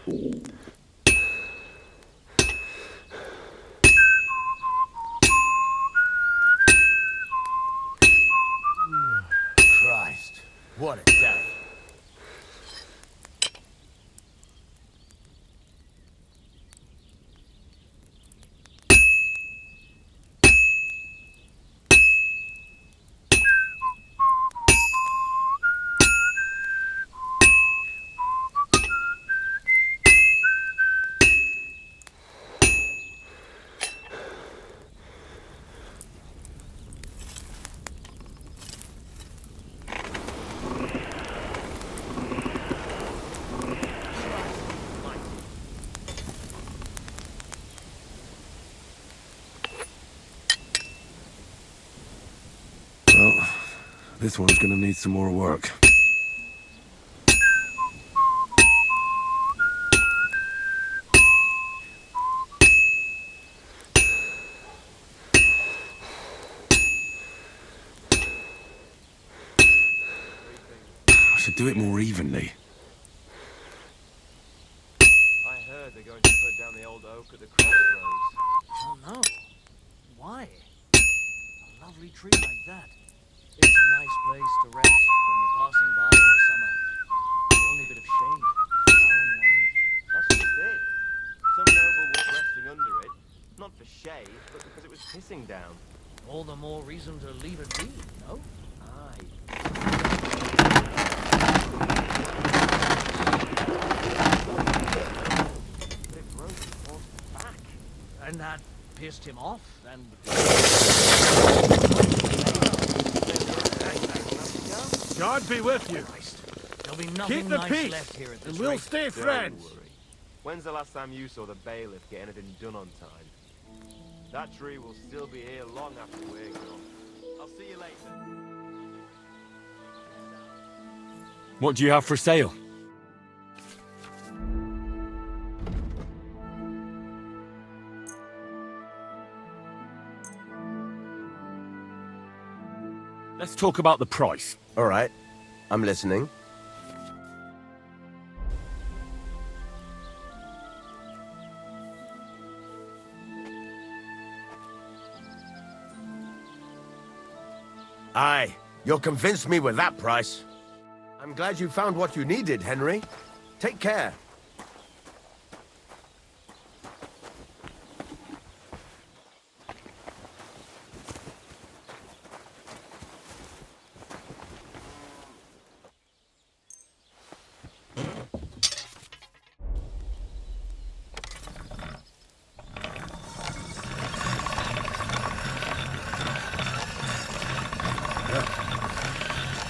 Christ, what a day. Well, this one's gonna need some more work. I should do it more evenly. I heard they're going to put down the old oak at the crossroads. Oh no. Why? A lovely tree like that. It's a nice place to rest when you're passing by in the summer. The only bit of shade, far and wide. That's just it. Some noble was resting under it, not for shade, but because it was pissing down. All the more reason to leave it be, no? Aye. But it broke his horse's back. And that pissed him off, and... God be with you. Christ, there'll be nothing Keep the nice peace, left here at this and we'll rate. stay Don't friends. worry. When's the last time you saw the bailiff get anything done on time? That tree will still be here long after we're gone. I'll see you later. What do you have for sale? Let's talk about the price. All right, I'm listening. Aye, you'll convince me with that price. I'm glad you found what you needed, Henry. Take care.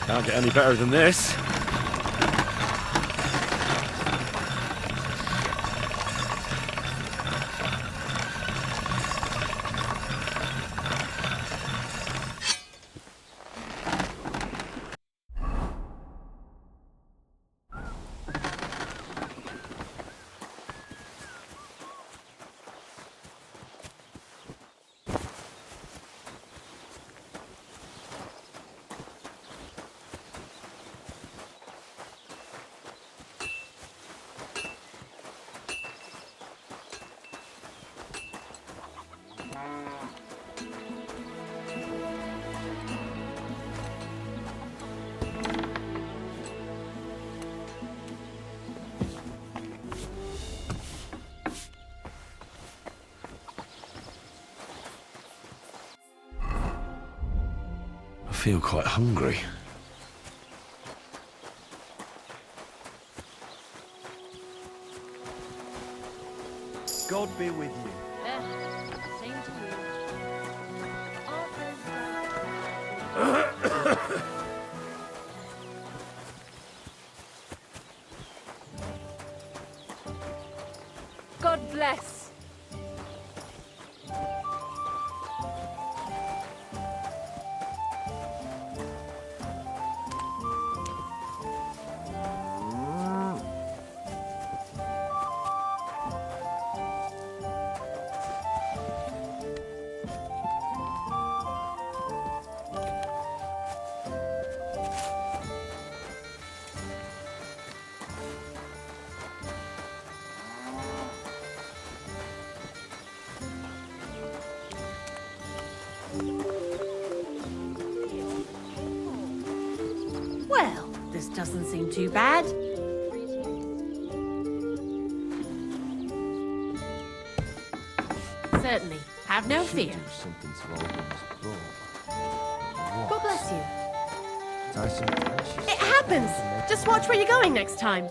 Can't get any better than this. I feel quite hungry. God be with you. Same to you. God bless. Doesn't seem too bad. Certainly. Have no fear. Something to Alden's book. God bless you. Dyson, It happens! Just watch where you're going next time.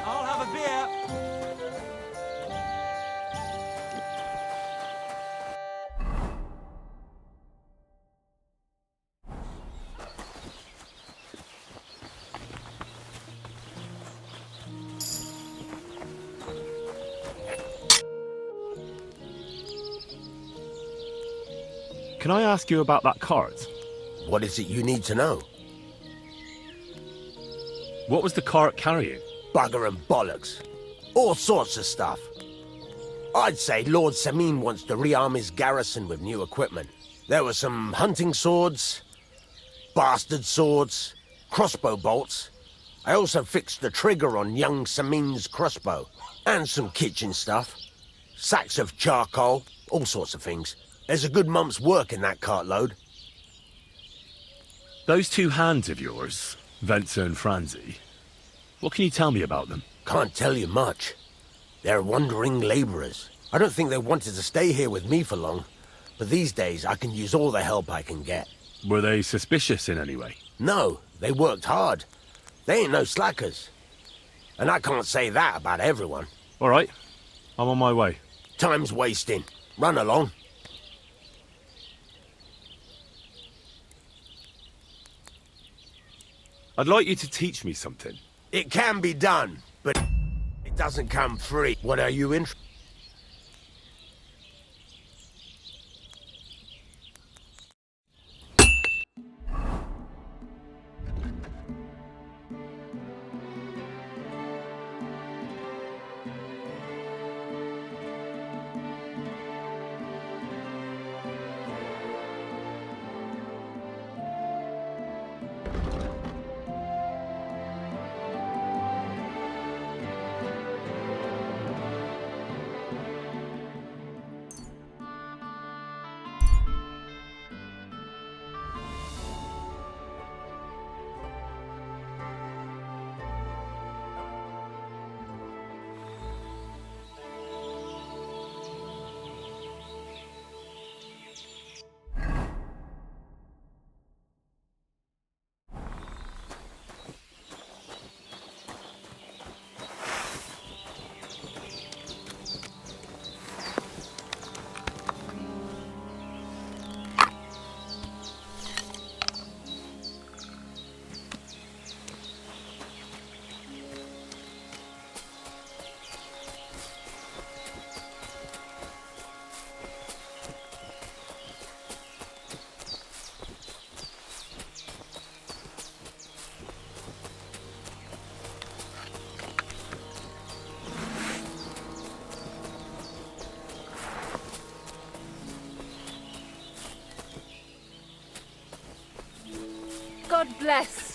I'll have a beer. Can I ask you about that cart? What is it you need to know? What was the cart carrying? Bugger and bollocks. All sorts of stuff. I'd say Lord Samin wants to rearm his garrison with new equipment. There were some hunting swords, bastard swords, crossbow bolts. I also fixed the trigger on young Samin's crossbow. And some kitchen stuff. Sacks of charcoal, all sorts of things. There's a good month's work in that cartload. Those two hands of yours, Venter and Franzi, what can you tell me about them? Can't tell you much. They're wandering laborers. I don't think they wanted to stay here with me for long, but these days I can use all the help I can get. Were they suspicious in any way? No, they worked hard. They ain't no slackers. And I can't say that about everyone. All right, I'm on my way. Time's wasting. Run along. I'd like you to teach me something. It can be done, but it doesn't come free. What are you interested? God bless.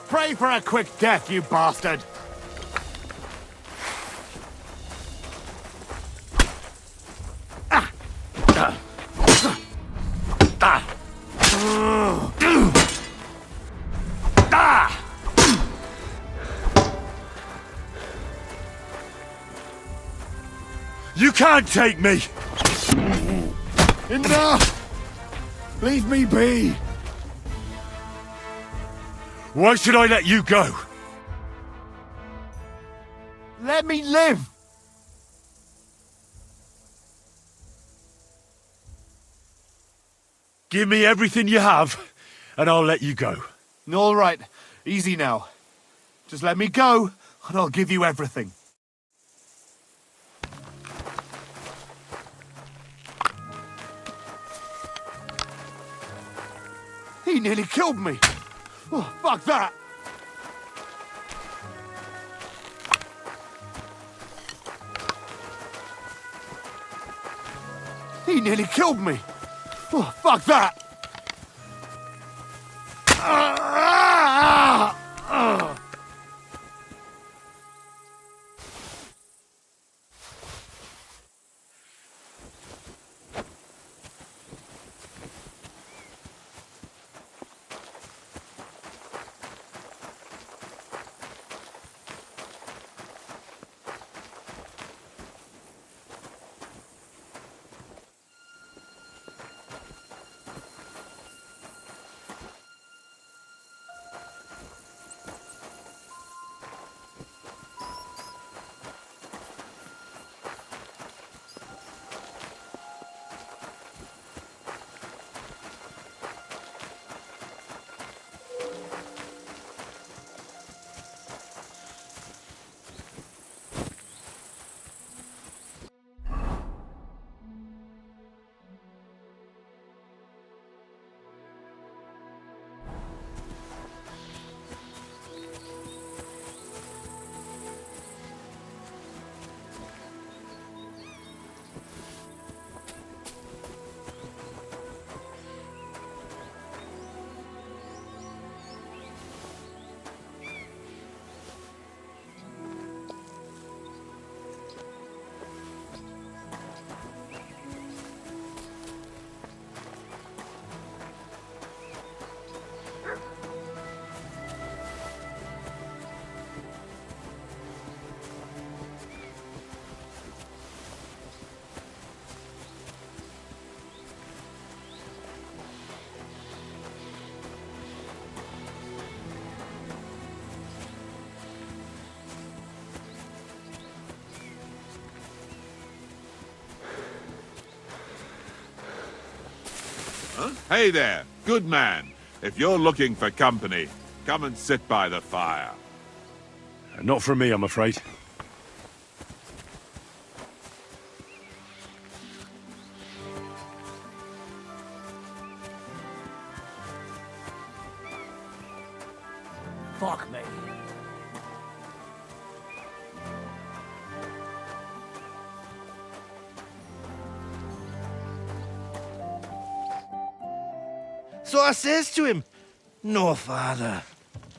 Pray for a quick death, you bastard! You can't take me! Enough! Leave me be! Why should I let you go? Let me live! Give me everything you have, and I'll let you go. All right, easy now. Just let me go, and I'll give you everything. He nearly killed me! Oh, fuck that! He nearly killed me! Oh, fuck that! Hey there, good man. If you're looking for company, come and sit by the fire. Not from me, I'm afraid. Fuck me. So I says to him, "No, father,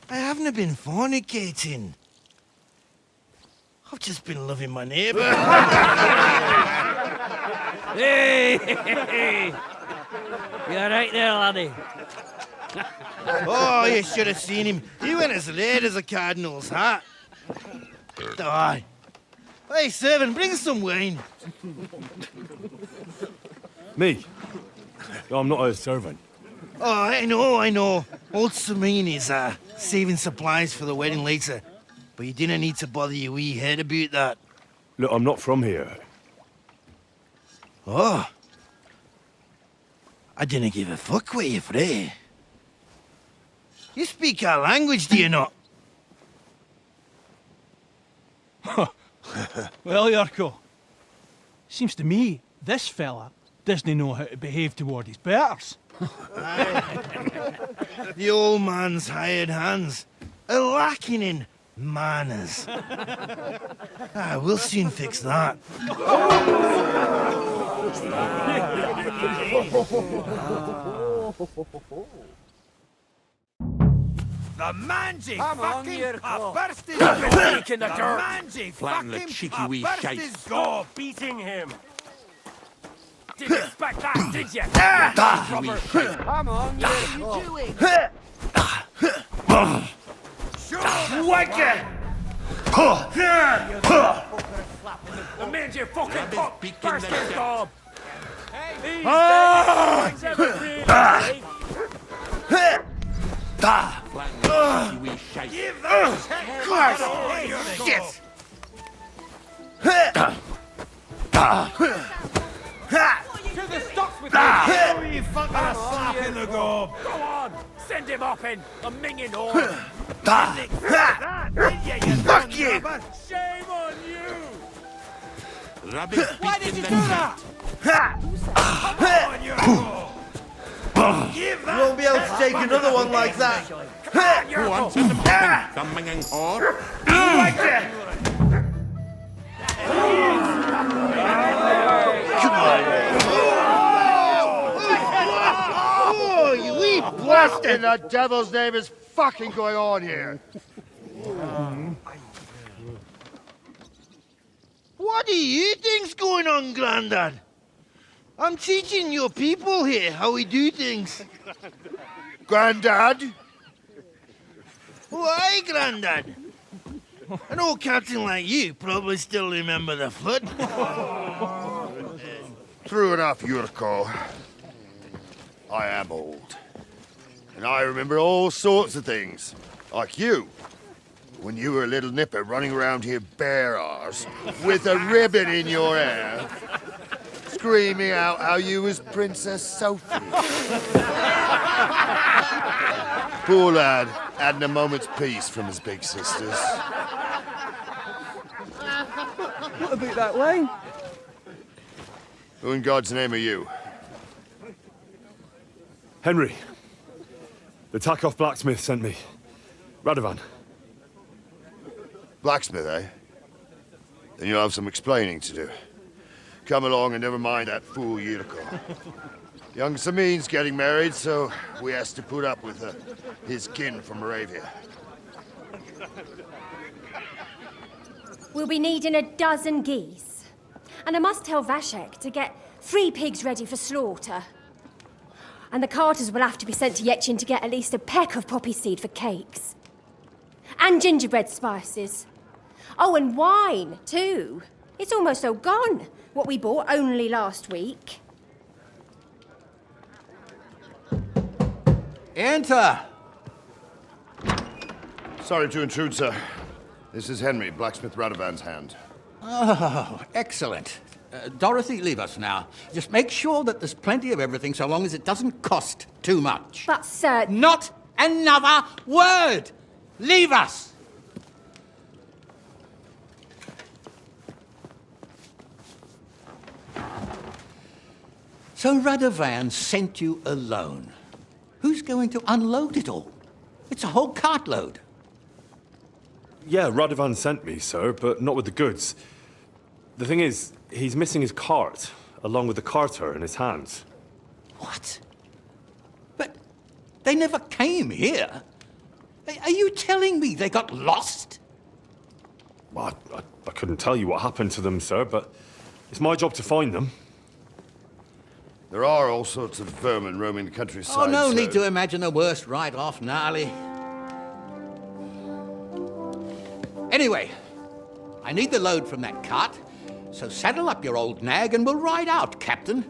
I haven't been fornicating. I've just been loving my neighbour." Hey! You alright there, laddie? Oh, you should have seen him. He went as late as a cardinal's hat. Aye. Hey, servant, bring some wine. Me? I'm not a servant. Oh, I know. Old Samine is saving supplies for the wedding later. But you didn't need to bother your wee head about that. Look, I'm not from here. Oh. I didn't give a fuck what you pray. You speak our language, do you not? Well, Yurko, seems to me this fella doesn't know how to behave toward his betters. The old man's hired hands are lacking in manners. We'll soon fix that. The mangy Come on, fucking Yurko. burst his Stick in the dirt. mangy Flatten the fucking cheeky wee burst shite. his gob. Beating him. Didn't expect that, did you? Come on, Yurko. The mangy fucking cock burst his gob. These days, ever really safe. Flatten the cheeky wee shite. Give those shit. To the stocks with you! Oh, you fucking a slap in the gob. Go on! Send him off in a minging horn! Fuck you. Shame on you! Rabbit Why beak did in you the do nut. that? Come on, Yurko. Give that. You won't be able to take another one like that. Who wants in the minging whore? Oh, you wee blast in the devil's name is fucking going on here? What do you think's going on, Grandad? I'm teaching your people here how we do things. Grandad? Why, Grandad? An old captain like you probably still remember the flood. True enough, Yurko. I am old. And I remember all sorts of things. Like you. When you were a little nipper running around here bare arse, with a ribbon in your hair, screaming out how you was Princess Sophie. Poor lad, hadn't a moment's peace from his big sisters. What about that wine? Who in God's name are you? Henry. The Takeoff blacksmith sent me. Radovan. Blacksmith, eh? Then you'll have some explaining to do. Come along and never mind that fool Yurko. Young Samin's getting married, so we has to put up with his kin from Moravia. We'll be needing a dozen geese. And I must tell Vashek to get 3 pigs ready for slaughter. And the carters will have to be sent to Yetchin to get at least a peck of poppy seed for cakes. And gingerbread spices. Oh, and wine, too. It's almost all gone, what we bought only last week. Enter! Sorry to intrude, sir. This is Henry, blacksmith Radovan's hand. Oh, excellent. Dorothy, leave us now. Just make sure that there's plenty of everything so long as it doesn't cost too much. But, sir... Not another word! Leave us! So Radovan sent you alone. Who's going to unload it all? It's a whole cartload. Yeah, Radovan sent me, sir, but not with the goods. The thing is, he's missing his cart, along with the carter in his hands. What? But they never came here. Are you telling me they got lost? Well, I couldn't tell you what happened to them, sir, but it's my job to find them. There are all sorts of vermin roaming the countryside. Oh, no sir. need to imagine the worst right off, gnarly. Anyway, I need the load from that cart, so saddle up your old nag and we'll ride out, Captain.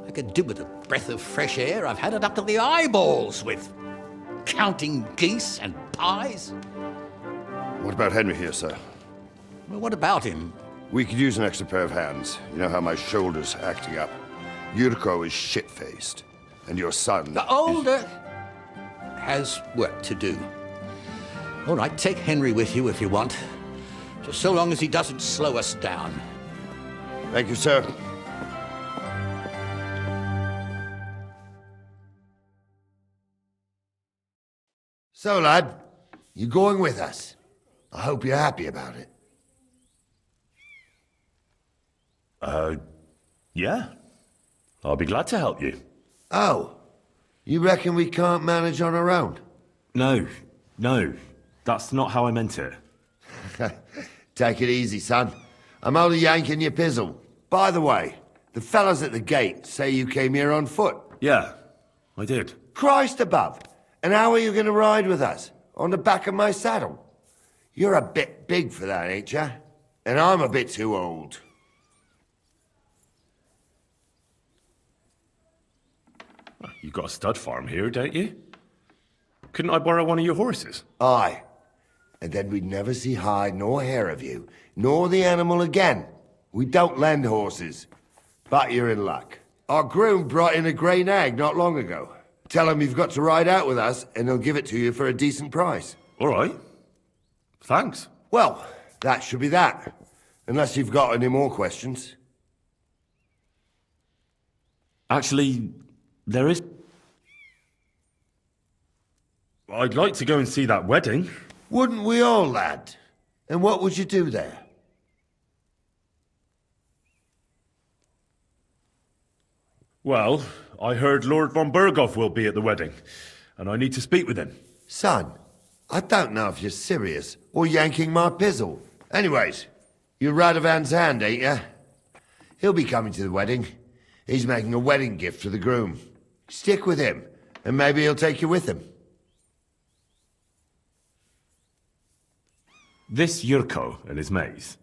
I could do with a breath of fresh air. I've had it up to the eyeballs with counting geese and pies. What about Henry here, sir? Well, what about him? We could use an extra pair of hands. You know how my shoulder's acting up. Yurko is shit-faced, and your son... The older has work to do. All right, take Henry with you if you want. Just so long as he doesn't slow us down. Thank you, sir. So, lad, you going with us? I hope you're happy about it. Yeah. I'll be glad to help you. Oh, you reckon we can't manage on our own? No, no. That's not how I meant it. Take it easy, son. I'm only yanking your pizzle. By the way, the fellas at the gate say you came here on foot. Yeah, I did. Christ above! And how are you going to ride with us? On the back of my saddle? You're a bit big for that, ain't ya? And I'm a bit too old. You got a stud farm here, don't you? Couldn't I borrow one of your horses? Aye. And then we'd never see hide nor hair of you, nor the animal again. We don't lend horses. But you're in luck. Our groom brought in a grey nag not long ago. Tell him you've got to ride out with us, and he'll give it to you for a decent price. All right. Thanks. Well, that should be that. Unless you've got any more questions. Actually, there is... I'd like to go and see that wedding. Wouldn't we all, lad? And what would you do there? Well, I heard Lord von Burghoff will be at the wedding, and I need to speak with him. Son, I don't know if you're serious or yanking my pizzle. Anyways, you're Radovan's hand, ain't ya? He'll be coming to the wedding. He's making a wedding gift for the groom. Stick with him, and maybe he'll take you with him. This Yurko and his mates,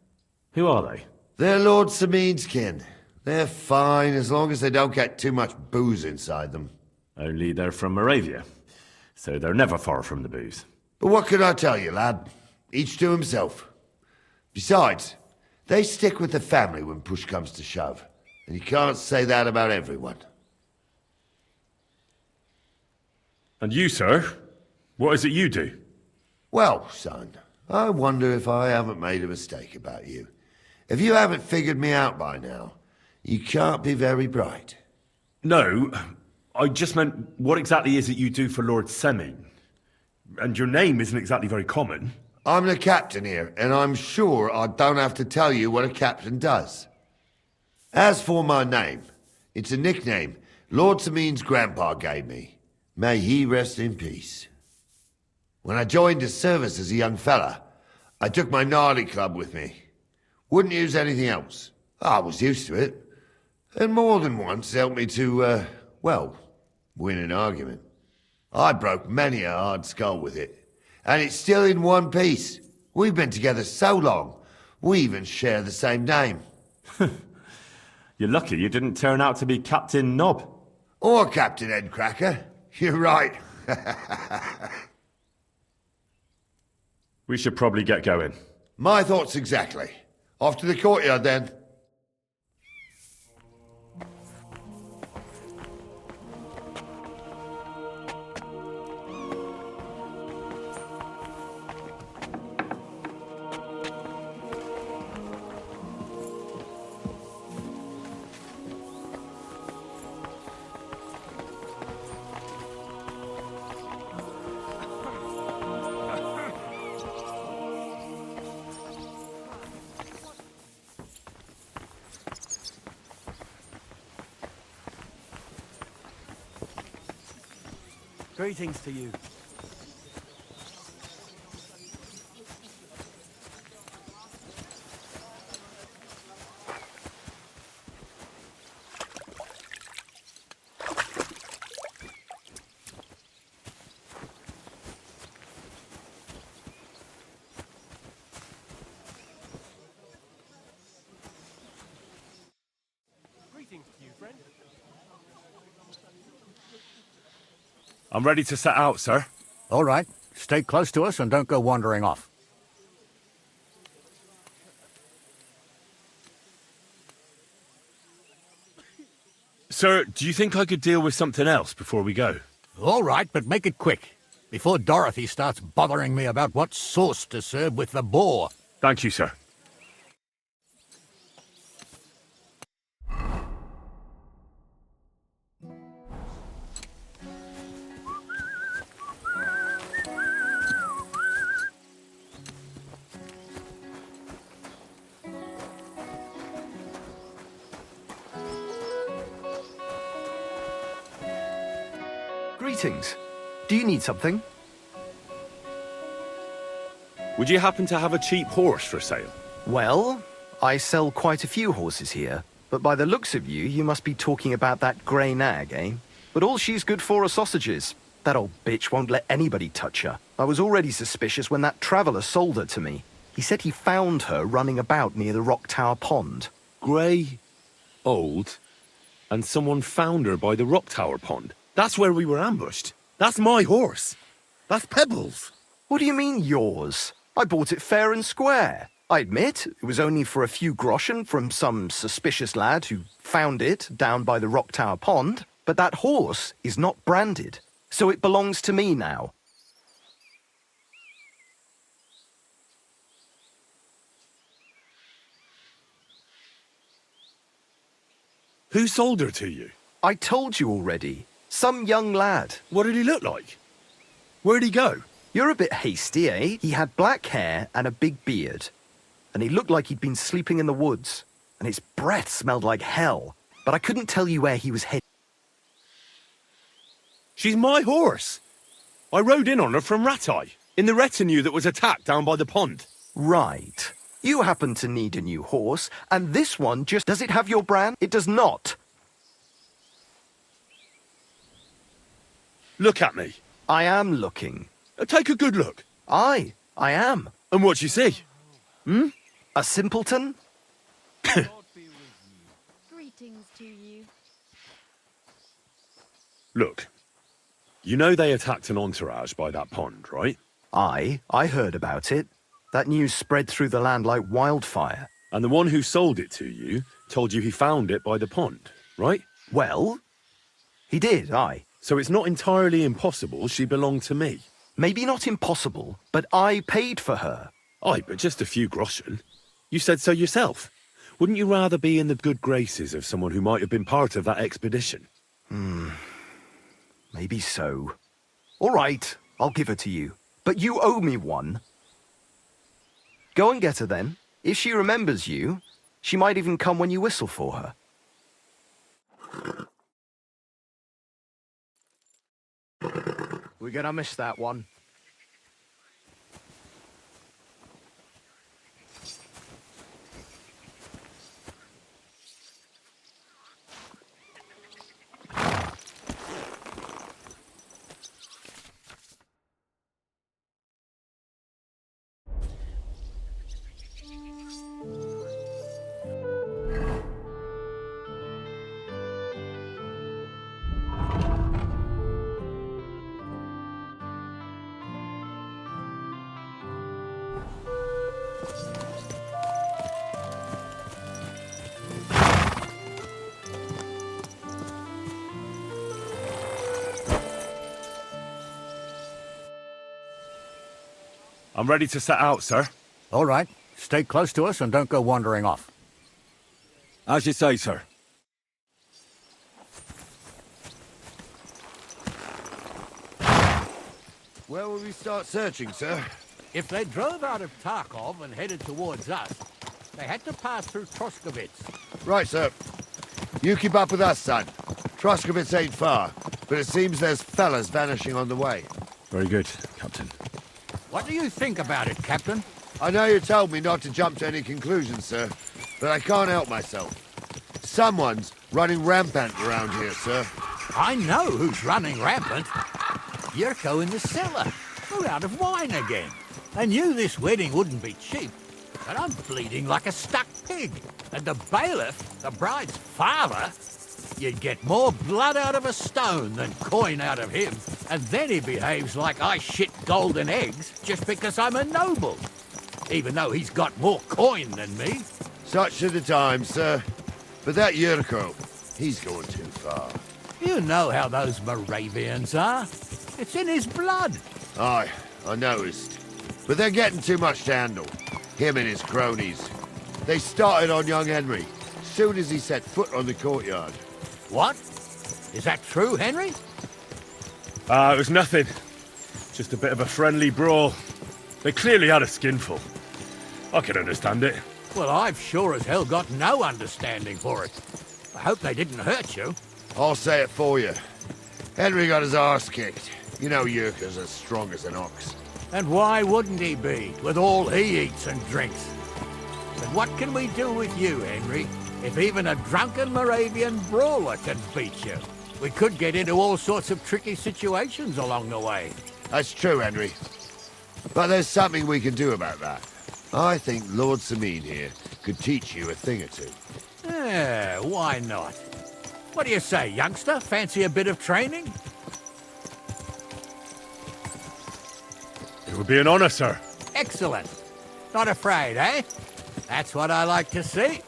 who are they? They're Lord Samin's kin. They're fine as long as they don't get too much booze inside them. Only they're from Moravia, so they're never far from the booze. But what can I tell you, lad? Each to himself. Besides, they stick with the family when push comes to shove. And you can't say that about everyone. And you, sir? What is it you do? Well, son, I wonder if I haven't made a mistake about you. If you haven't figured me out by now, you can't be very bright. No, I just meant, what exactly is it you do for Lord Semin? And your name isn't exactly very common. I'm the captain here, and I'm sure I don't have to tell you what a captain does. As for my name, it's a nickname Lord Samin's grandpa gave me. May he rest in peace. When I joined his service as a young fella, I took my Nardi club with me. Wouldn't use anything else. I was used to it. And more than once helped me to, well, win an argument. I broke many a hard skull with it. And it's still in one piece. We've been together so long, we even share the same name. You're lucky you didn't turn out to be Captain Knob. Or Captain Headcracker. You're right. We should probably get going. My thoughts exactly. Off to the courtyard then. Greetings to you. Greetings to you, friend. I'm ready to set out, sir. All right. Stay close to us and don't go wandering off. Sir, do you think I could deal with something else before we go? All right, but make it quick, before Dorothy starts bothering me about what sauce to serve with the boar. Thank you, sir. Greetings. Do you need something? Would you happen to have a cheap horse for sale? Well, I sell quite a few horses here, but by the looks of you, you must be talking about that grey nag, eh? But all she's good for are sausages. That old bitch won't let anybody touch her. I was already suspicious when that traveller sold her to me. He said he found her running about near the Rock Tower Pond. Grey, old, and someone found her by the Rock Tower Pond. That's where we were ambushed. That's my horse. That's Pebbles. What do you mean, yours? I bought it fair and square. I admit, it was only for a few groschen from some suspicious lad who found it down by the Rock Tower Pond, but that horse is not branded, so it belongs to me now. Who sold her to you? I told you already. Some young lad. What did he look like? Where'd he go? You're a bit hasty, eh? He had black hair and a big beard. And he looked like he'd been sleeping in the woods. And his breath smelled like hell. But I couldn't tell you where he was headed. She's my horse. I rode in on her from Ratai, in the retinue that was attacked down by the pond. Right. You happen to need a new horse, and this one just... Does it have your brand? It does not. Look at me. I am looking. Take a good look. Aye, I am. And what you see? Hmm? A simpleton? Greetings to you. Look. You know they attacked an entourage by that pond, right? Aye, I heard about it. That news spread through the land like wildfire. And the one who sold it to you told you he found it by the pond, right? Well, he did, aye. So it's not entirely impossible she belonged to me. Maybe not impossible, but I paid for her. Aye, but just a few groschen. You said so yourself. Wouldn't you rather be in the good graces of someone who might have been part of that expedition? Maybe so. All right, I'll give her to you. But you owe me one. Go and get her then. If she remembers you, she might even come when you whistle for her. We're gonna miss that one. I'm ready to set out, sir. All right. Stay close to us and don't go wandering off. As you say, sir. Where will we start searching, sir? If they drove out of Tarkov and headed towards us, they had to pass through Troskovitz. Right, sir. You keep up with us, son. Troskovitz ain't far, but it seems there's fellas vanishing on the way. Very good, Captain. What do you think about it, Captain? I know you told me not to jump to any conclusions, sir, but I can't help myself. Someone's running rampant around here, sir. I know who's running rampant. Yurko in the cellar. We're out of wine again. I knew this wedding wouldn't be cheap, but I'm bleeding like a stuck pig. And the bailiff, the bride's father, you'd get more blood out of a stone than coin out of him. And then he behaves like I shit golden eggs just because I'm a noble. Even though he's got more coin than me. Such are the times, sir. But that Yurko, he's going too far. You know how those Moravians are. It's in his blood. Aye, I noticed. But they're getting too much to handle. Him and his cronies. They started on young Henry, soon as he set foot on the courtyard. What? Is that true, Henry? It was nothing. Just a bit of a friendly brawl. They clearly had a skinful. I can understand it. Well, I've sure as hell got no understanding for it. I hope they didn't hurt you. I'll say it for you. Henry got his arse kicked. You know Yurka's as strong as an ox. And why wouldn't he be, with all he eats and drinks? But what can we do with you, Henry, if even a drunken Moravian brawler can beat you? We could get into all sorts of tricky situations along the way. That's true, Henry. But there's something we can do about that. I think Lord Sameen here could teach you a thing or two. Yeah, why not? What do you say, youngster? Fancy a bit of training? It would be an honor, sir. Excellent. Not afraid, eh? That's what I like to see.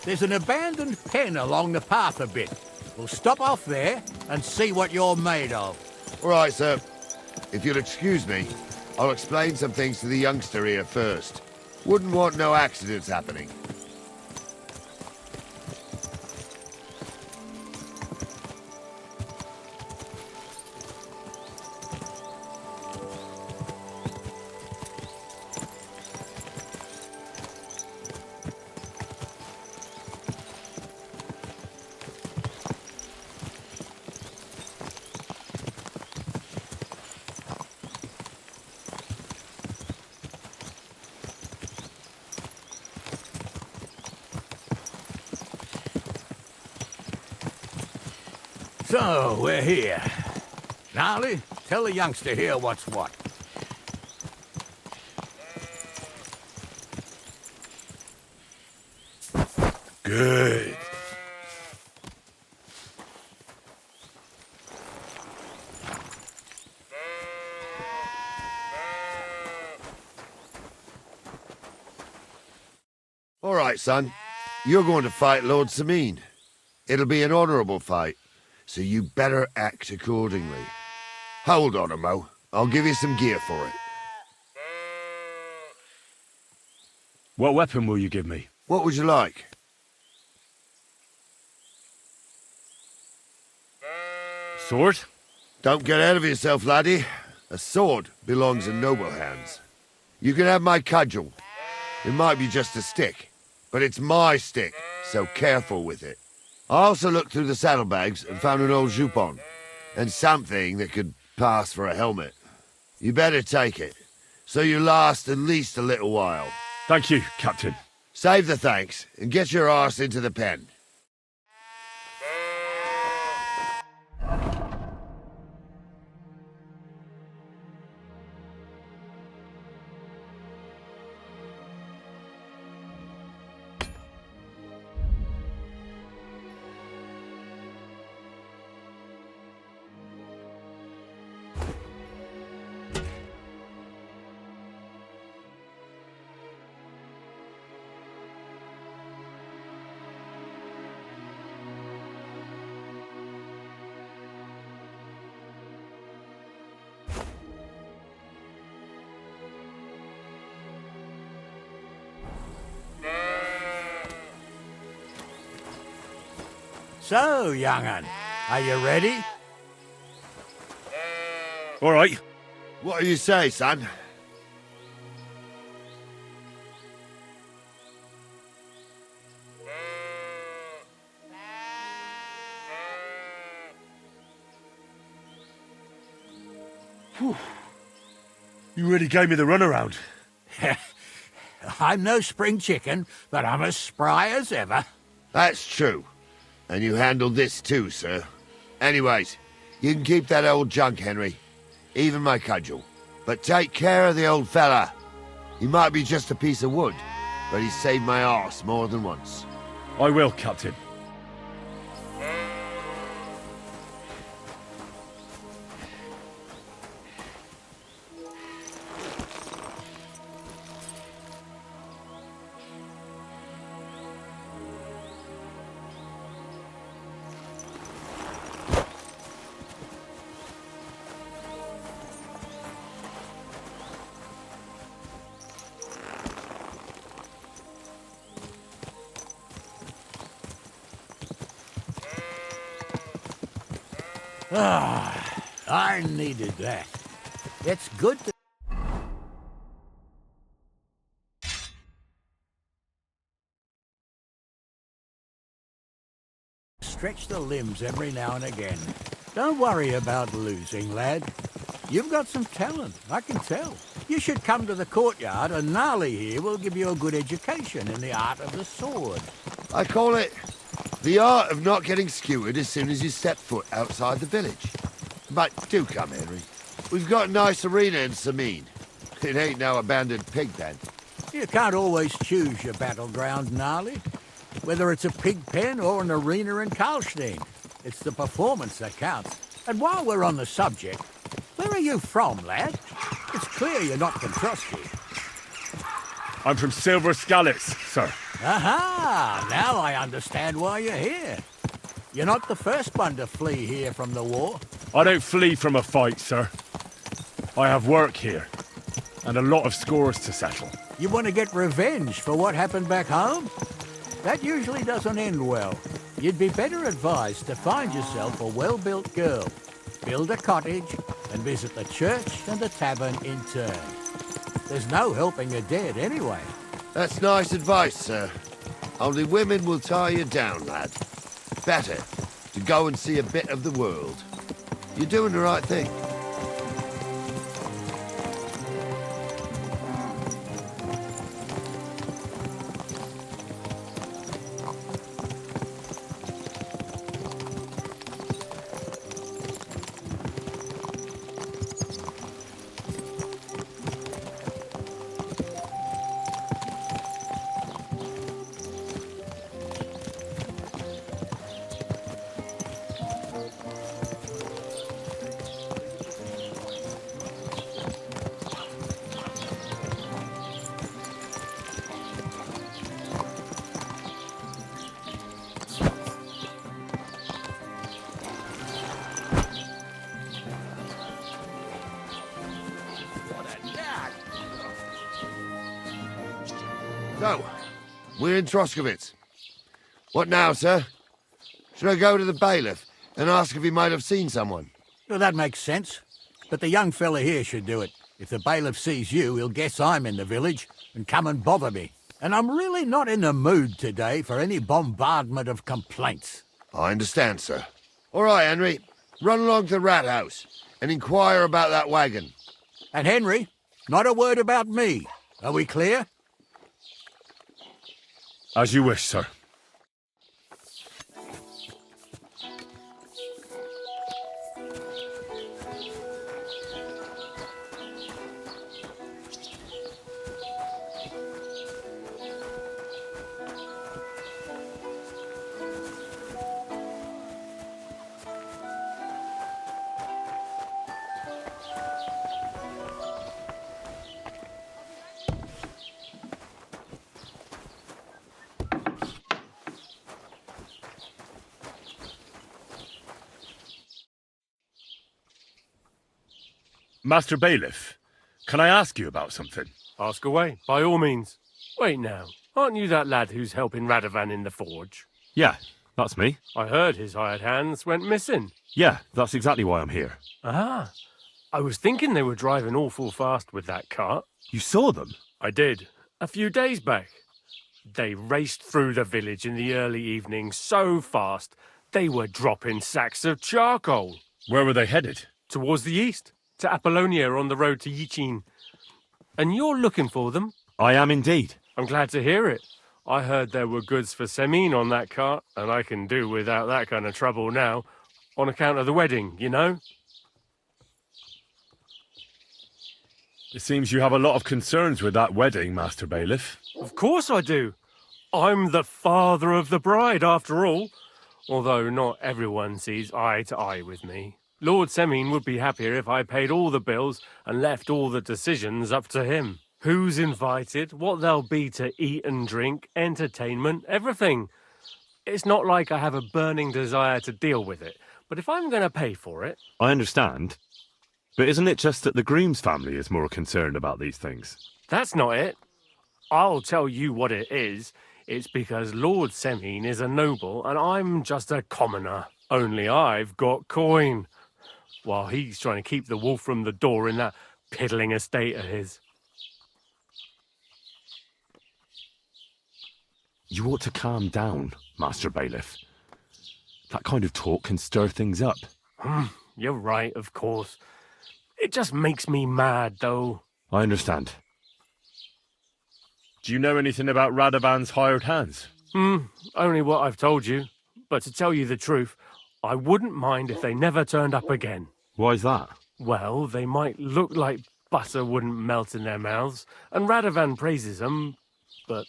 There's an abandoned pen along the path a bit. We'll stop off there and see what you're made of. All right, sir. If you'll excuse me, I'll explain some things to the youngster here first. Wouldn't want no accidents happening. So, we're here. Gnarly, tell the youngster here what's what. Good. All right, son. You're going to fight Lord Sameen. It'll be an honorable fight, so you better act accordingly. Hold on, Mo. I'll give you some gear for it. What weapon will you give me? What would you like? Sword? Don't get ahead of yourself, laddie. A sword belongs in noble hands. You can have my cudgel. It might be just a stick, but it's my stick, so careful with it. I also looked through the saddlebags and found an old jupon, and something that could pass for a helmet. You better take it, so you last at least a little while. Thank you, Captain. Save the thanks, and get your arse into the pen. So, young'un, are you ready? All right. What do you say, son? Whew. You really gave me the runaround. I'm no spring chicken, but I'm as spry as ever. That's true. And you handled this too, sir. Anyways, you can keep that old junk, Henry. Even my cudgel. But take care of the old fella. He might be just a piece of wood, but he's saved my arse more than once. I will, Captain. Ah, I needed that. It's good to... stretch the limbs every now and again. Don't worry about losing, lad. You've got some talent, I can tell. You should come to the courtyard, and Gnarly here will give you a good education in the art of the sword. I call it the art of not getting skewered as soon as you step foot outside the village. But do come, Henry. We've got a nice arena in Sameen. It ain't no abandoned pig pen. You can't always choose your battleground, Gnarly. Whether it's a pig pen or an arena in Karlstein, it's the performance that counts. And while we're on the subject, where are you from, lad? It's clear you're not from Trusty. I'm from Silver Scallops, sir. Aha! Now I understand why you're here. You're not the first one to flee here from the war. I don't flee from a fight, sir. I have work here, and a lot of scores to settle. You want to get revenge for what happened back home? That usually doesn't end well. You'd be better advised to find yourself a well-built girl, build a cottage, and visit the church and the tavern in turn. There's no helping a dead anyway. That's nice advice, sir. Only women will tie you down, lad. Better to go and see a bit of the world. You're doing the right thing. So, we're in Troskovitz. What now, sir? Should I go to the bailiff and ask if he might have seen someone? Well, that makes sense. But the young fella here should do it. If the bailiff sees you, he'll guess I'm in the village and come and bother me. And I'm really not in the mood today for any bombardment of complaints. I understand, sir. All right, Henry. Run along to the rat house and inquire about that wagon. And Henry, not a word about me. Are we clear? As you wish, sir. Master Bailiff, can I ask you about something? Ask away, by all means. Wait now, aren't you that lad who's helping Radovan in the forge? Yeah, that's me. I heard his hired hands went missing. Yeah, that's exactly why I'm here. Ah, I was thinking they were driving awful fast with that cart. You saw them? I did, a few days back. They raced through the village in the early evening so fast, they were dropping sacks of charcoal. Where were they headed? Towards the east. To Apollonia on the road to Yichin. And you're looking for them? I am indeed. I'm glad to hear it. I heard there were goods for Semin on that cart, and I can do without that kind of trouble now, on account of the wedding, you know? It seems you have a lot of concerns with that wedding, Master Bailiff. Of course I do. I'm the father of the bride, after all. Although not everyone sees eye to eye with me. Lord Semin would be happier if I paid all the bills and left all the decisions up to him. Who's invited, what there'll be to eat and drink, entertainment, everything. It's not like I have a burning desire to deal with it, but if I'm going to pay for it... I understand. But isn't it just that the groom's family is more concerned about these things? That's not it. I'll tell you what it is. It's because Lord Semin is a noble and I'm just a commoner. Only I've got coin. While he's trying to keep the wolf from the door in that piddling estate of his. You ought to calm down, Master Bailiff. That kind of talk can stir things up. You're right, of course. It just makes me mad, though. I understand. Do you know anything about Radovan's hired hands? Only what I've told you. But to tell you the truth, I wouldn't mind if they never turned up again. Why's that? Well, they might look like butter wouldn't melt in their mouths, and Radovan praises them, but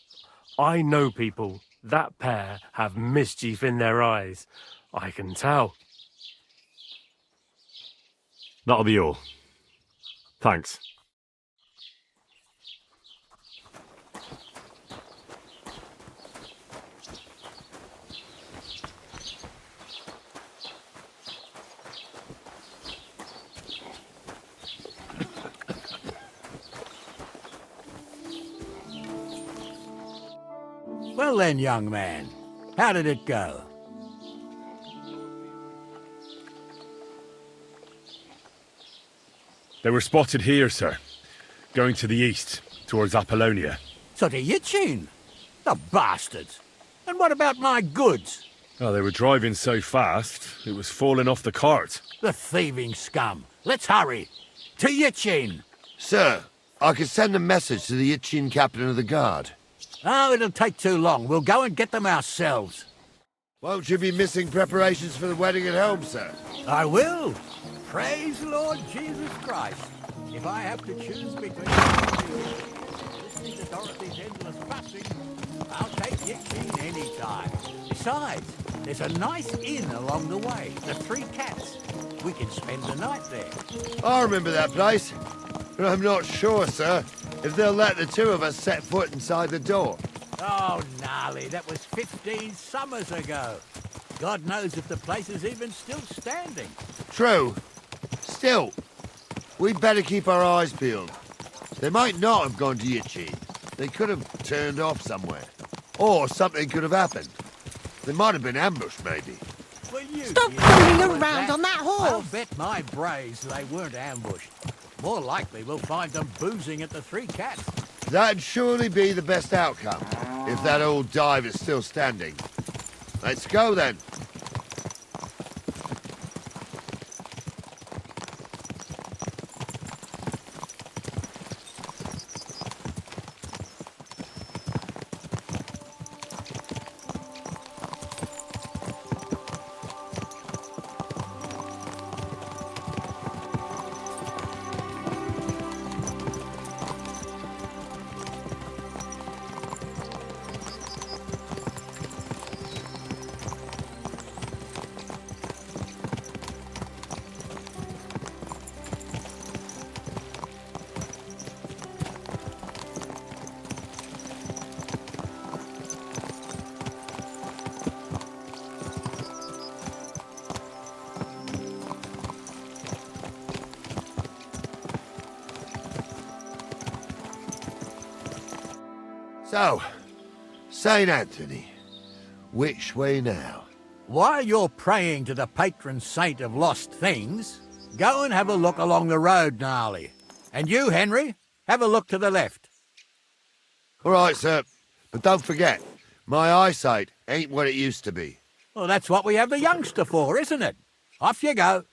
I know people. That pair have mischief in their eyes. I can tell. That'll be all. Thanks. Well then, young man, how did it go? They were spotted here, sir. Going to the east, towards Apollonia. So to Yitchin? The bastards! And what about my goods? Oh, they were driving so fast, it was falling off the cart. The thieving scum! Let's hurry! To Yitchin! Sir, I could send a message to the Itchin captain of the guard. Oh, it'll take too long. We'll go and get them ourselves. Won't you be missing preparations for the wedding at home, sir? I will. Praise Lord Jesus Christ. If I have to choose between listening to Dorothy's endless fussing, I'll take Yitchin any time. Besides, there's a nice inn along the way, the Three Cats. We can spend the night there. I remember that place, but I'm not sure, sir, if they'll let the two of us set foot inside the door. Oh, gnarly, that was 15 summers ago. God knows if the place is even still standing. True. Still, we'd better keep our eyes peeled. They might not have gone to Yitchin. They could have turned off somewhere. Or something could have happened. They might have been ambushed, maybe. Stop fumbling around on that horse! I'll bet my brains they weren't ambushed. More likely we'll find them boozing at the Three Cats. That'd surely be the best outcome, if that old dive is still standing. Let's go, then. So, St. Anthony, which way now? While you're praying to the patron saint of lost things, go and have a look along the road, Gnarly. And you, Henry, have a look to the left. All right, sir. But don't forget, my eyesight ain't what it used to be. Well, that's what we have the youngster for, isn't it? Off you go.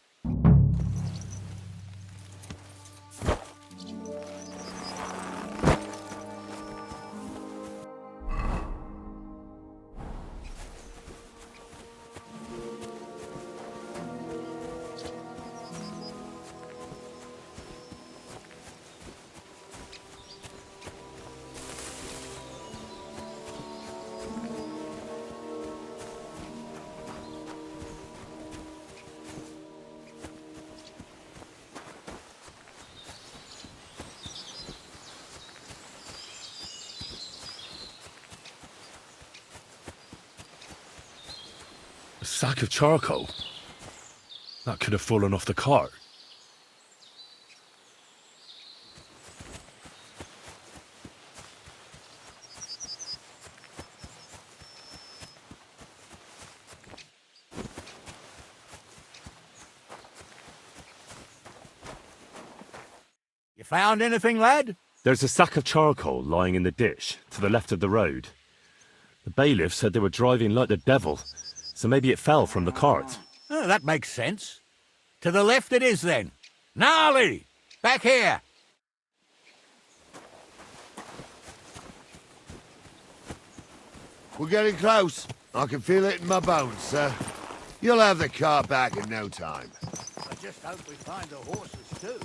A sack of charcoal? That could have fallen off the cart. You found anything, lad? There's a sack of charcoal lying in the ditch to the left of the road. The bailiff said they were driving like the devil, so maybe it fell from the cart. Oh, that makes sense. To the left it is, then. Gnarly! Back here! We're getting close. I can feel it in my bones, sir. You'll have the car back in no time. I just hope we find the horses too.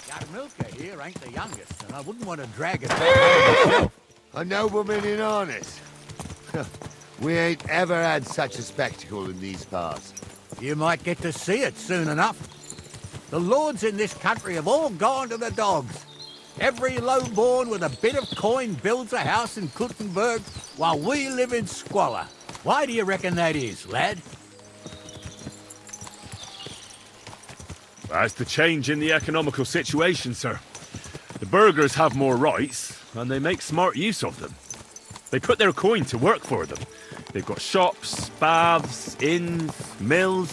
Young Milker here ain't the youngest, and I wouldn't want to drag it back myself. A nobleman in harness. We ain't ever had such a spectacle in these parts. You might get to see it soon enough. The lords in this country have all gone to the dogs. Every lowborn with a bit of coin builds a house in Kuttenberg while we live in squalor. Why do you reckon that is, lad? That's the change in the economical situation, sir. The burghers have more rights, and they make smart use of them. They put their coin to work for them. They've got shops, baths, inns, mills,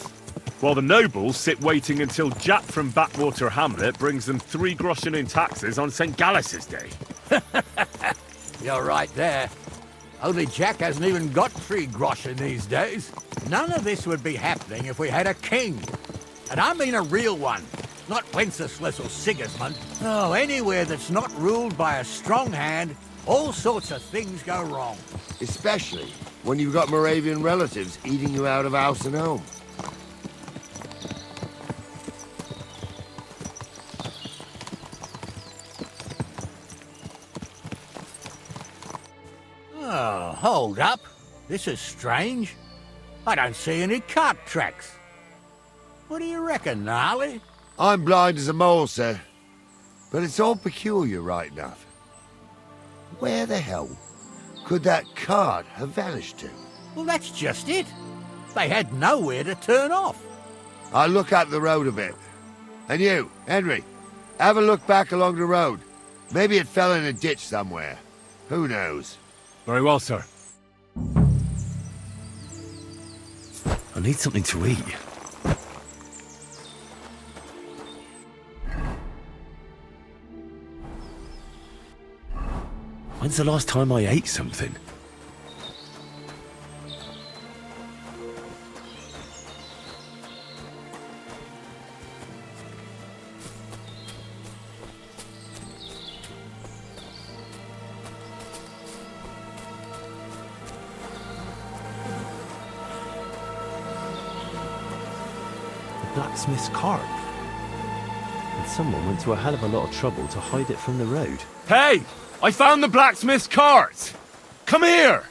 while the nobles sit waiting until Jack from Backwater Hamlet brings them 3 groschen in taxes on St. Gallus's Day. You're right there. Only Jack hasn't even got 3 groschen these days. None of this would be happening if we had a king. And I mean a real one, not Wenceslas or Sigismund. Oh, anywhere that's not ruled by a strong hand, all sorts of things go wrong. Especially when you've got Moravian relatives eating you out of house and home. Oh, hold up. This is strange. I don't see any cart tracks. What do you reckon, Gnarly? I'm blind as a mole, sir. But it's all peculiar right enough. Where the hell could that cart have vanished to? Well, that's just it. They had nowhere to turn off. I'll look up the road a bit. And you, Henry, have a look back along the road. Maybe it fell in a ditch somewhere. Who knows? Very well, sir. I need something to eat. When's the last time I ate something? Blacksmith's cart. And someone went to a hell of a lot of trouble to hide it from the road. Hey! I found the blacksmith's cart! Come here!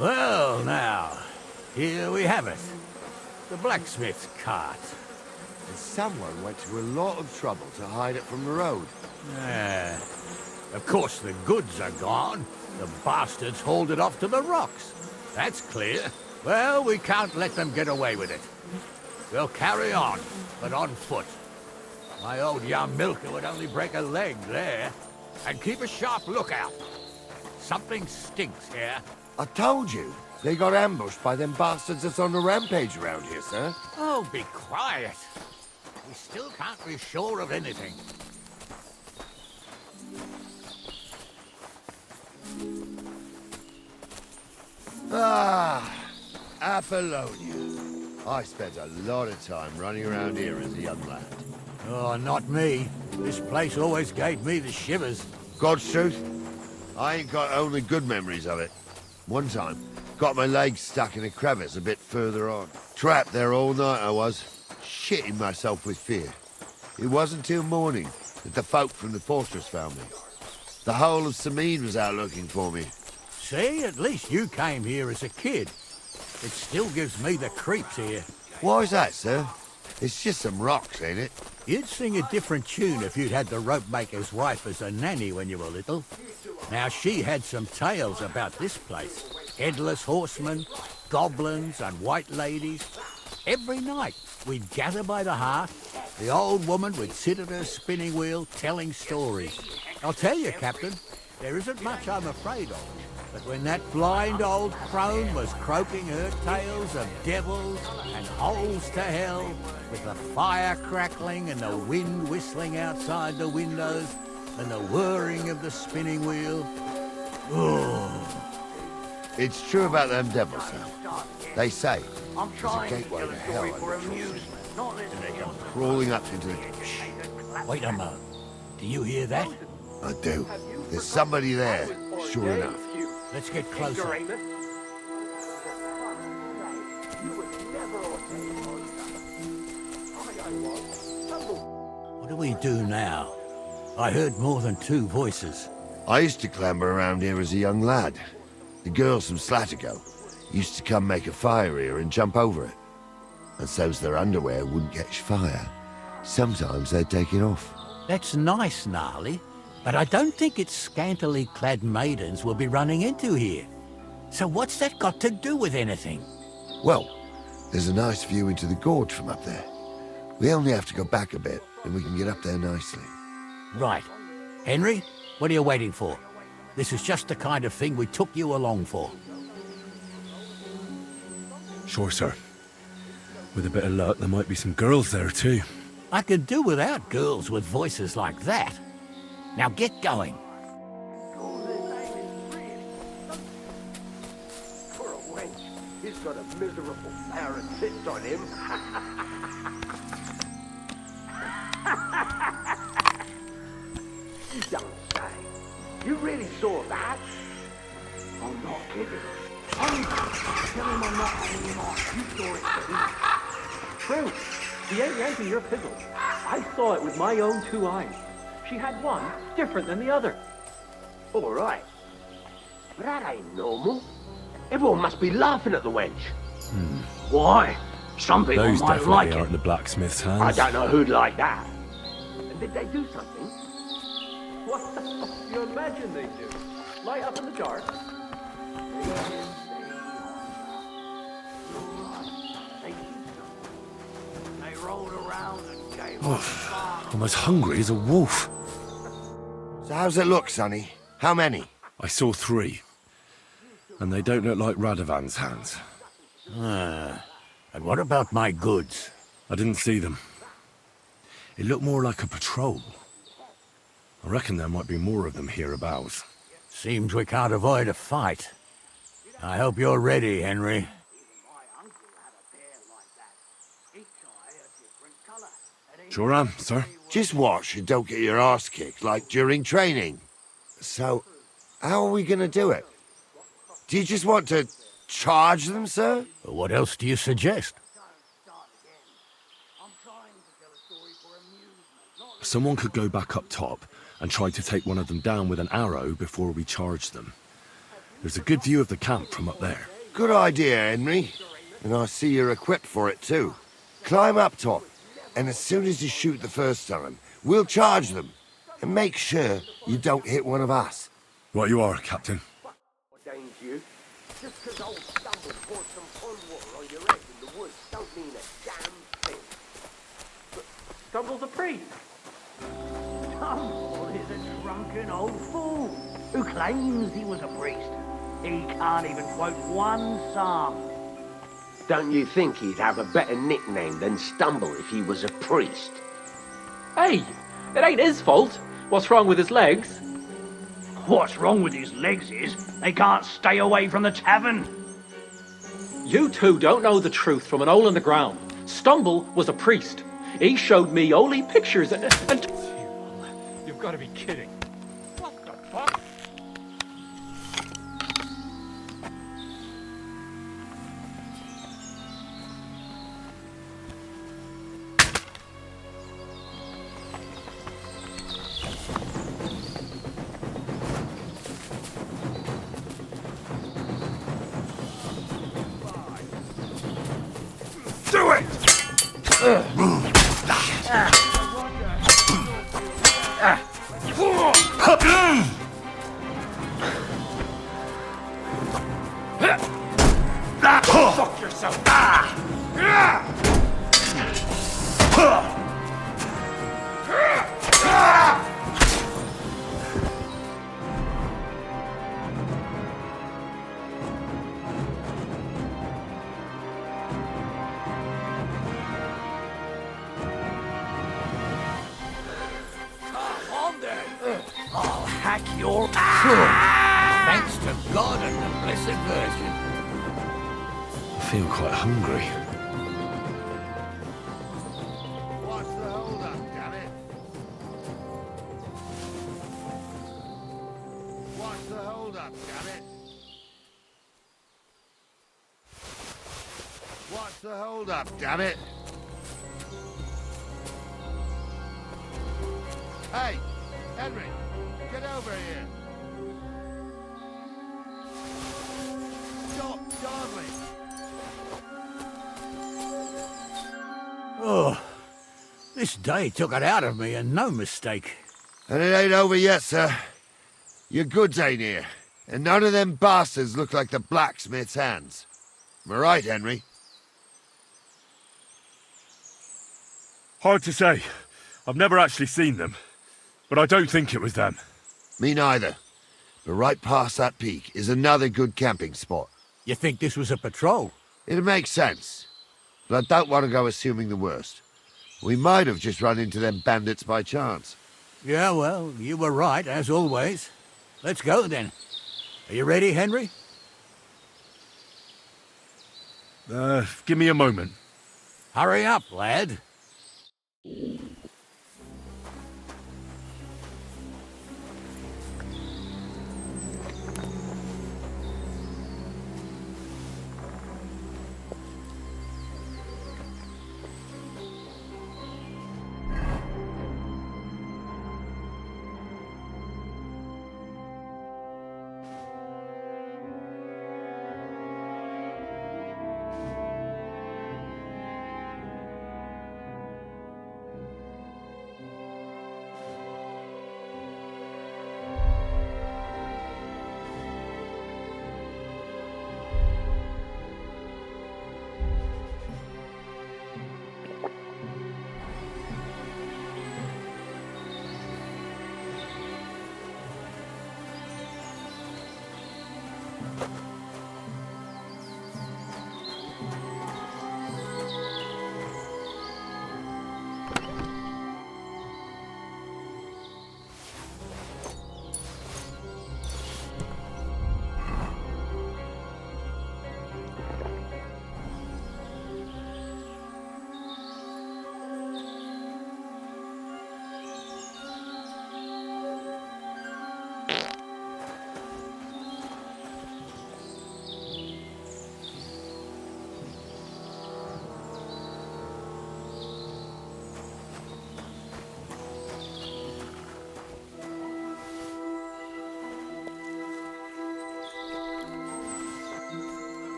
Well, now, here we have it. The blacksmith's cart. And someone went to a lot of trouble to hide it from the road. Yeah. Of course, the goods are gone. The bastards hauled it off to the rocks. That's clear. Well, we can't let them get away with it. We'll carry on, but on foot. My old young milker would only break a leg there. And keep a sharp lookout. Something stinks here. I told you. They got ambushed by them bastards that's on the rampage around here, sir. Oh, be quiet. We still can't be sure of anything. Ah, Apollonia. I spent a lot of time running around here as a young lad. Oh, not me. This place always gave me the shivers. God's truth, I ain't got only good memories of it. One time, got my legs stuck in a crevice a bit further on. Trapped there all night I was, shitting myself with fear. It wasn't till morning that the folk from the fortress found me. The whole of Sameen was out looking for me. See, at least you came here as a kid. It still gives me the creeps here. Why's that, sir? It's just some rocks, ain't it? You'd sing a different tune if you'd had the rope-maker's wife as a nanny when you were little. Now, she had some tales about this place. Headless horsemen, goblins and white ladies. Every night, we'd gather by the hearth. The old woman would sit at her spinning wheel telling stories. I'll tell you, Captain, there isn't much I'm afraid of. But when that blind old crone was croaking her tales of devils and holes to hell, with the fire crackling and the wind whistling outside the windows, and the whirring of the spinning wheel, oh, It's true about them devils, though. They say I'm there's a trying to gateway tell to a hell story under for the trees. amusement, not They listening. come crawling up into the... Wait a moment. Do you hear that? I do. There's somebody there, sure enough. Let's get closer. What do we do now? I heard more than two voices. I used to clamber around here as a young lad. The girls from Slatigo used to come make a fire here and jump over it. And so's their underwear wouldn't catch fire, sometimes they'd take it off. That's nice, Gnarly, but I don't think it's scantily clad maidens we'll be running into here. So what's that got to do with anything? Well, there's a nice view into the gorge from up there. We only have to go back a bit, and we can get up there nicely. Right. Henry, what are you waiting for? This is just the kind of thing we took you along for. Sure, sir. With a bit of luck, there might be some girls there, too. I could do without girls with voices like that. Now get going. For a wench, he's got a miserable pair of tits on him. You don't say. You really saw that? I'm not kidding. Tell him I'm not hanging him on. You saw it too. True. She ain't yanking your pizzle. I saw it with my own two eyes. She had one different than the other. All right. But that ain't normal. Everyone must be laughing at the wench. Why? Some people Those might definitely like aren't it. in the blacksmith's hands. I don't know who'd like that. And did they do something? What? You imagine they do. Light up in the dark. They rolled around and gave I'm as hungry as a wolf. So how's it look, Sonny? How many? I saw 3. And they don't look like Radovan's hands. And what about my goods? I didn't see them. It looked more like a patrol. I reckon there might be more of them hereabouts. Seems we can't avoid a fight. I hope you're ready, Henry. Sure am, sir. Just watch and don't get your arse kicked like during training. So, how are we gonna do it? Do you just want to charge them, sir? What else do you suggest? Someone could go back up top and try to take one of them down with an arrow before we charge them. There's a good view of the camp from up there. Good idea, Henry. And I see you're equipped for it too. Climb up top, and as soon as you shoot the first time, we'll charge them. And make sure you don't hit one of us. Right you are, Captain. ordained you. Just because old Stumble poured some pond water on your head in the woods don't mean a damn thing. Stumble's a priest. Stumble is a drunken old fool who claims he was a priest. He can't even quote one psalm. Don't you think he'd have a better nickname than Stumble if he was a priest? Hey, it ain't his fault. What's wrong with his legs? What's wrong with his legs is they can't stay away from the tavern. You two don't know the truth from an hole in the ground. Stumble was a priest. He showed me holy pictures and... You've got to be kidding. What the fuck? Do it! Fuck yourself. I'll hack your... Thanks to God and the Blessed Virgin. I feel quite hungry. What's the hold-up, damn it? What's the hold-up, damn it? What's the hold-up, damn it? Hey, Henry, get over here. Stop dawdling. Oh, this day took it out of me, and no mistake. And it ain't over yet, sir. Your goods ain't here, and none of them bastards look like the blacksmith's hands. Am I right, Henry? Hard to say. I've never actually seen them. But I don't think it was them. Me neither. But right past that peak is another good camping spot. You think this was a patrol? It makes sense. But I don't want to go assuming the worst. We might have just run into them bandits by chance. Yeah, well, you were right, as always. Let's go, then. Are you ready, Henry? Give me a moment. Hurry up, lad.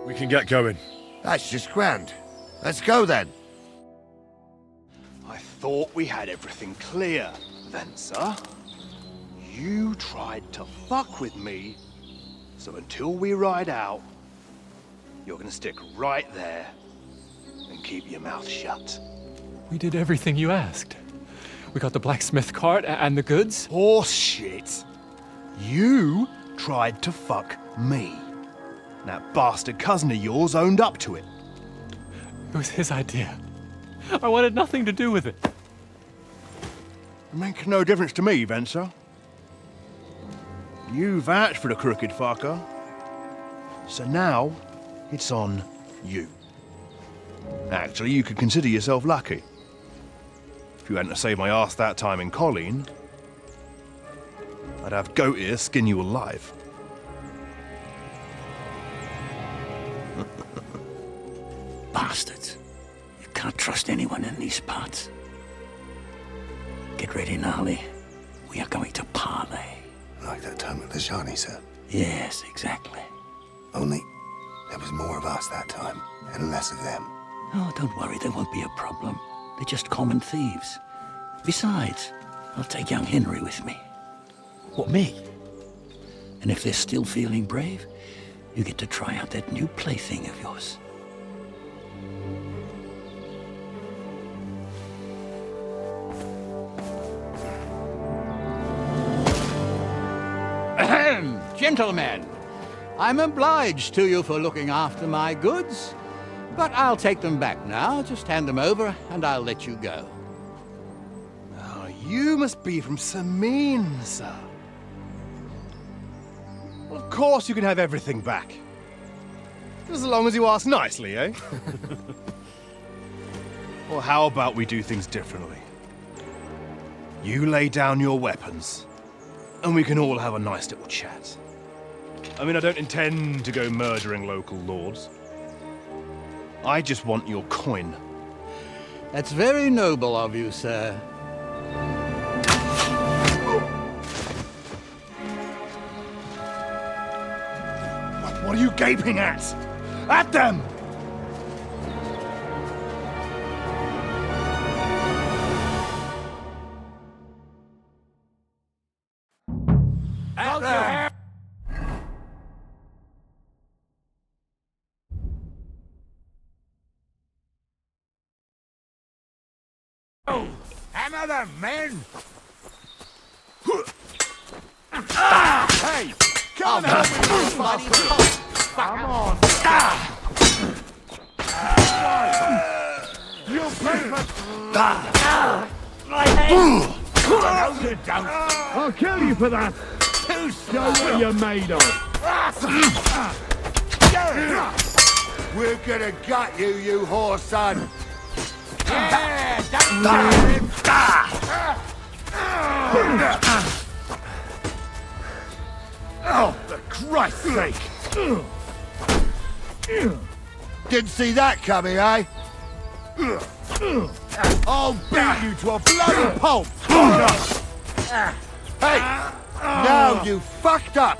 We can get going. That's just grand. Let's go then. I thought we had everything clear, Venser. You tried to fuck with me, so until we ride out, you're gonna stick right there and keep your mouth shut. We did everything you asked. We got the blacksmith cart and the goods. Horse shit. You tried to fuck me. That bastard cousin of yours owned up to it. It was his idea. I wanted nothing to do with it. It makes no difference to me, Venser. You vouched for the crooked fucker. So now, it's on you. Actually, you could consider yourself lucky. If you hadn't saved my ass that time in Colleen, I'd have goat ear skin you alive. Bastards. You can't trust anyone in these parts. Get ready, Gnarly. We are going to parley. Like that time at the Shani, sir? Yes, exactly. Only there was more of us that time, and less of them. Oh, don't worry, there won't be a problem. They're just common thieves. Besides, I'll take young Henry with me. What, me? And if they're still feeling brave, you get to try out that new plaything of yours. Ahem, gentlemen, I'm obliged to you for looking after my goods, but I'll take them back now. Just hand them over and I'll let you go. You must be from Samin, sir. Well, of course you can have everything back. Just as long as you ask nicely, eh? Or how about we do things differently? You lay down your weapons, and we can all have a nice little chat. I mean, I don't intend to go murdering local lords. I just want your coin. That's very noble of you, sir. What are you gaping at? At them! At them! Hammer them, men! Hey! Come on, help me, you bastard! Come on! You pay for... My head! No, you don't! I'll kill you for that! Too Show what you're made of! We're gonna gut you, you whore son! Yeah, don't him! Oh, for Christ's sake! Didn't see that coming, eh? I'll beat you to a bloody pulp! Hey! Now you fucked up!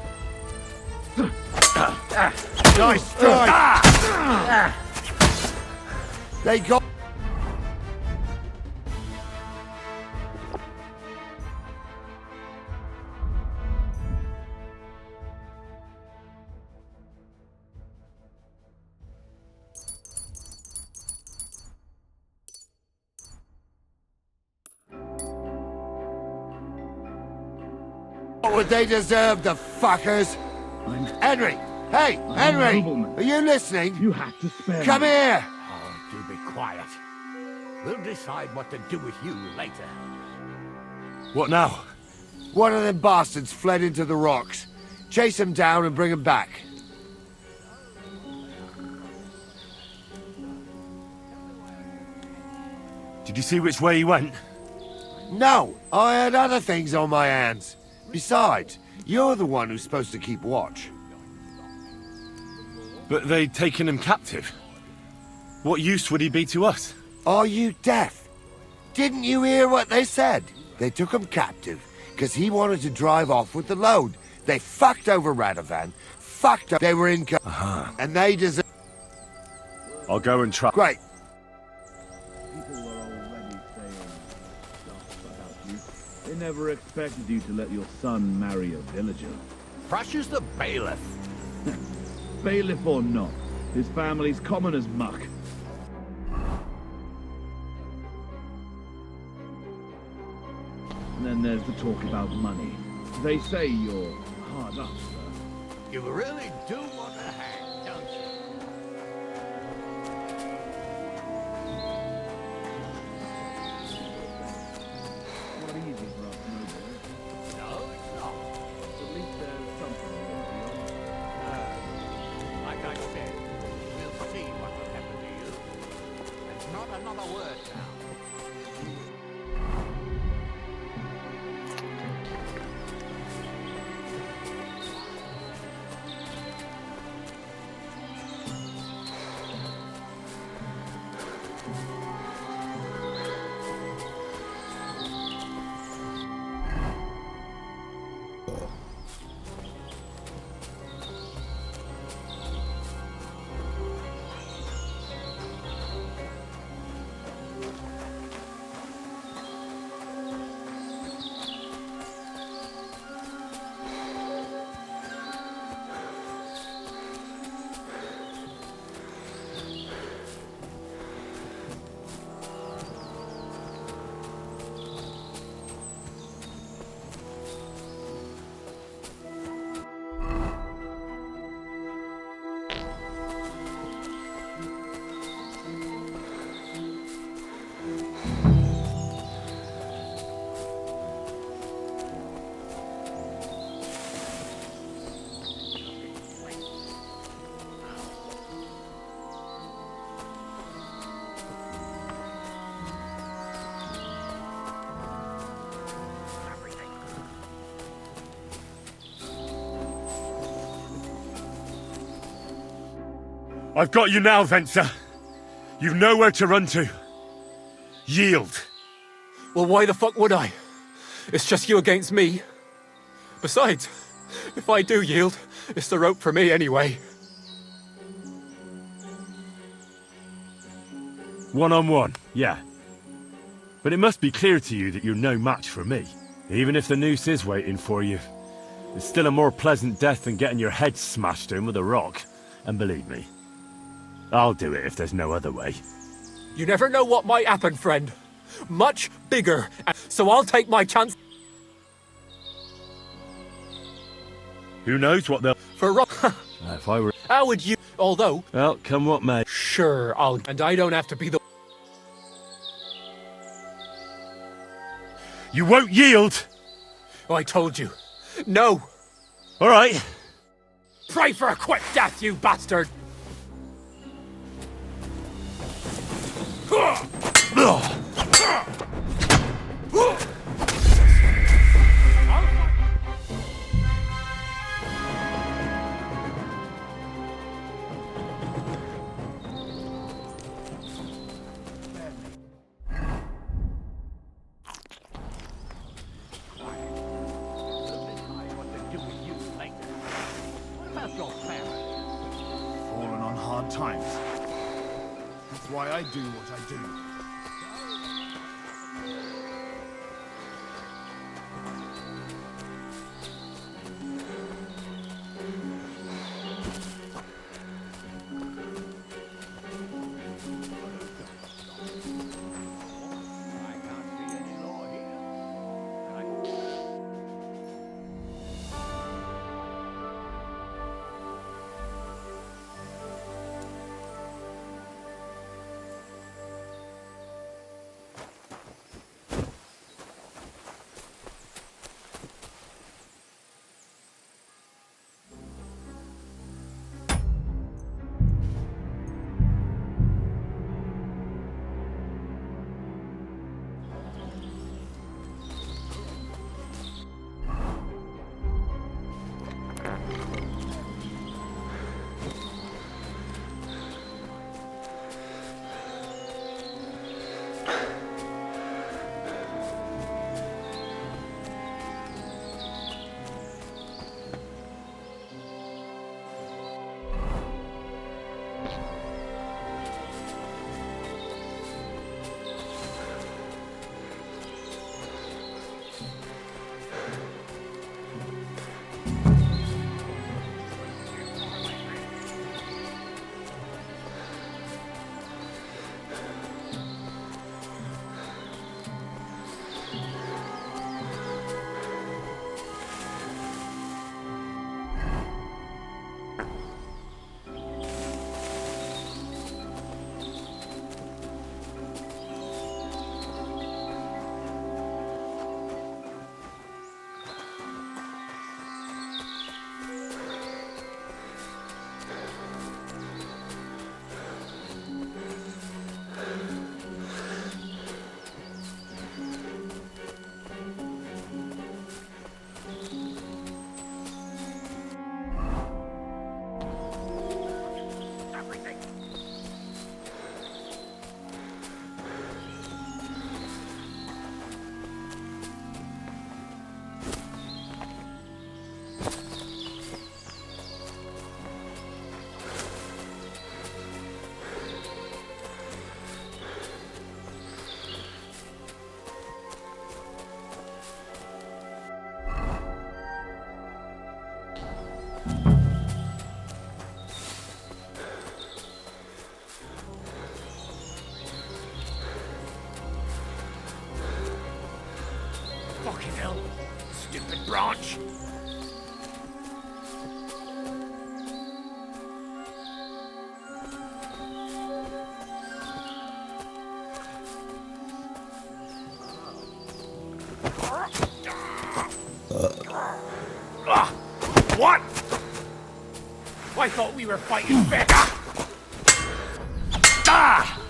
Nice strike! They got... What would they deserve, the fuckers? Henry! Hey, Henry! Are you listening? You have to spare Come me. here! Oh, do be quiet. We'll decide what to do with you later. What now? One of them bastards fled into the rocks. Chase him down and bring him back. Did you see which way he went? No, I had other things on my hands. Besides, you're the one who's supposed to keep watch. But they'd taken him captive. What use would he be to us? Are you deaf? Didn't you hear what they said? They took him captive because he wanted to drive off with the load. They fucked over Radovan, fucked up. They were in... And they deserve... I'll go and try. Great. People were already saying stuff about you. They never expected you to let your son marry a villager. Crush's the bailiff. Bailiff or not, his family's common as muck. And then there's the talk about money. They say you're hard up, sir. You really do want to hang, don't you? Not easy for us nobles. No, it's not. At least there's something going on. Like I said, we'll see what will happen to you. There's not another word now. I've got you now, Venser. You've nowhere to run to. Yield. Well, why the fuck would I? It's just you against me. Besides, if I do yield, it's the rope for me anyway. One-on-one, yeah. But it must be clear to you that you're no match for me. Even if the noose is waiting for you, it's still a more pleasant death than getting your head smashed in with a rock. And believe me, I'll do it if there's no other way. You never know what might happen, friend. Much bigger, so I'll take my chance. Who knows what they'll... For rock. If I were... How would you... Although... Well, come what may. Sure, I'll... And I don't have to be the... You won't yield! Oh, I told you. No! All right. Pray for a quick death, you bastard! Fallen on hard times. That's why I do what I do. Fucking hell, stupid branch. What? I thought we were fighting fair. Ah!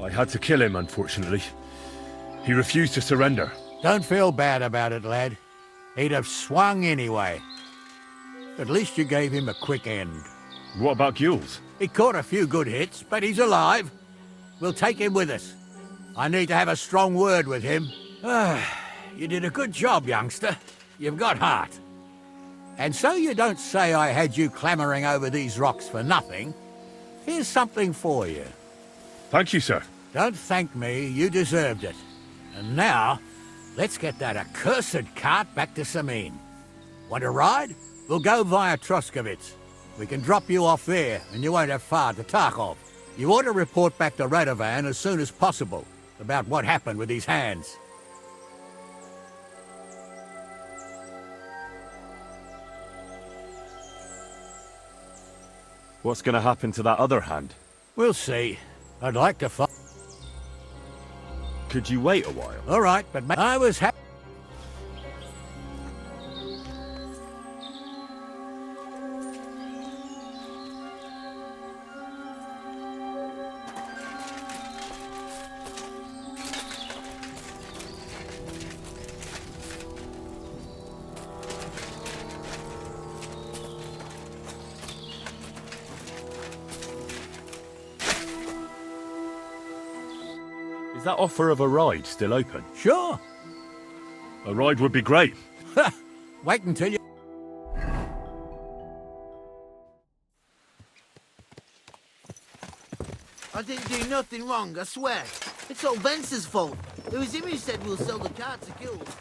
I had to kill him, unfortunately. He refused to surrender. Don't feel bad about it, lad. He'd have swung anyway. At least you gave him a quick end. What about Gules? He caught a few good hits, but he's alive. We'll take him with us. I need to have a strong word with him. You did a good job, youngster. You've got heart. And so you don't say I had you clambering over these rocks for nothing. Here's something for you. Thank you, sir. Don't thank me, you deserved it. And now, let's get that accursed cart back to Samin. Want a ride? We'll go via Troskovitz. We can drop you off there, and you won't have far to Tarkov. You ought to report back to Radovan as soon as possible about what happened with these hands. What's going to happen to that other hand? We'll see. I'd like to find... Could you wait a while? All right, but I was happy... Is that offer of a ride still open? Sure. A ride would be great. Wait until you... I didn't do nothing wrong, I swear. It's all Vence's fault. It was him who said we'll sell the car to Gules.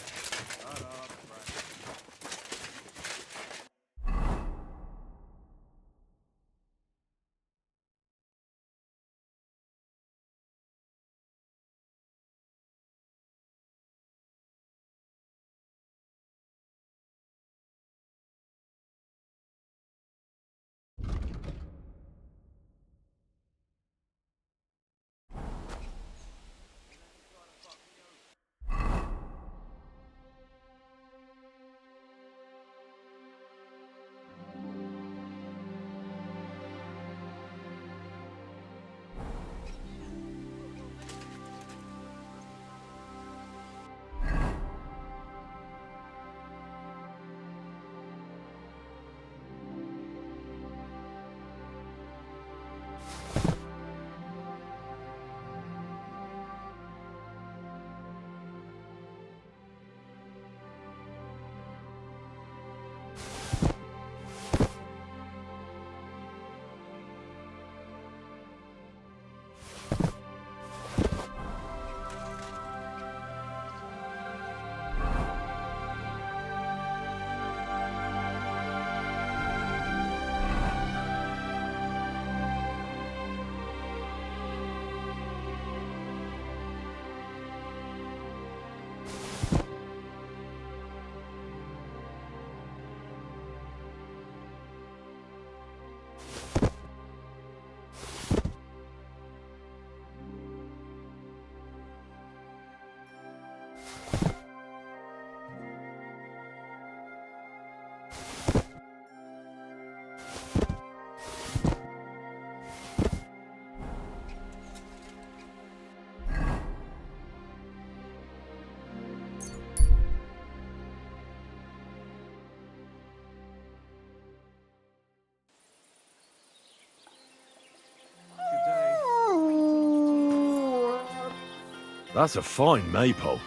That's a fine maypole.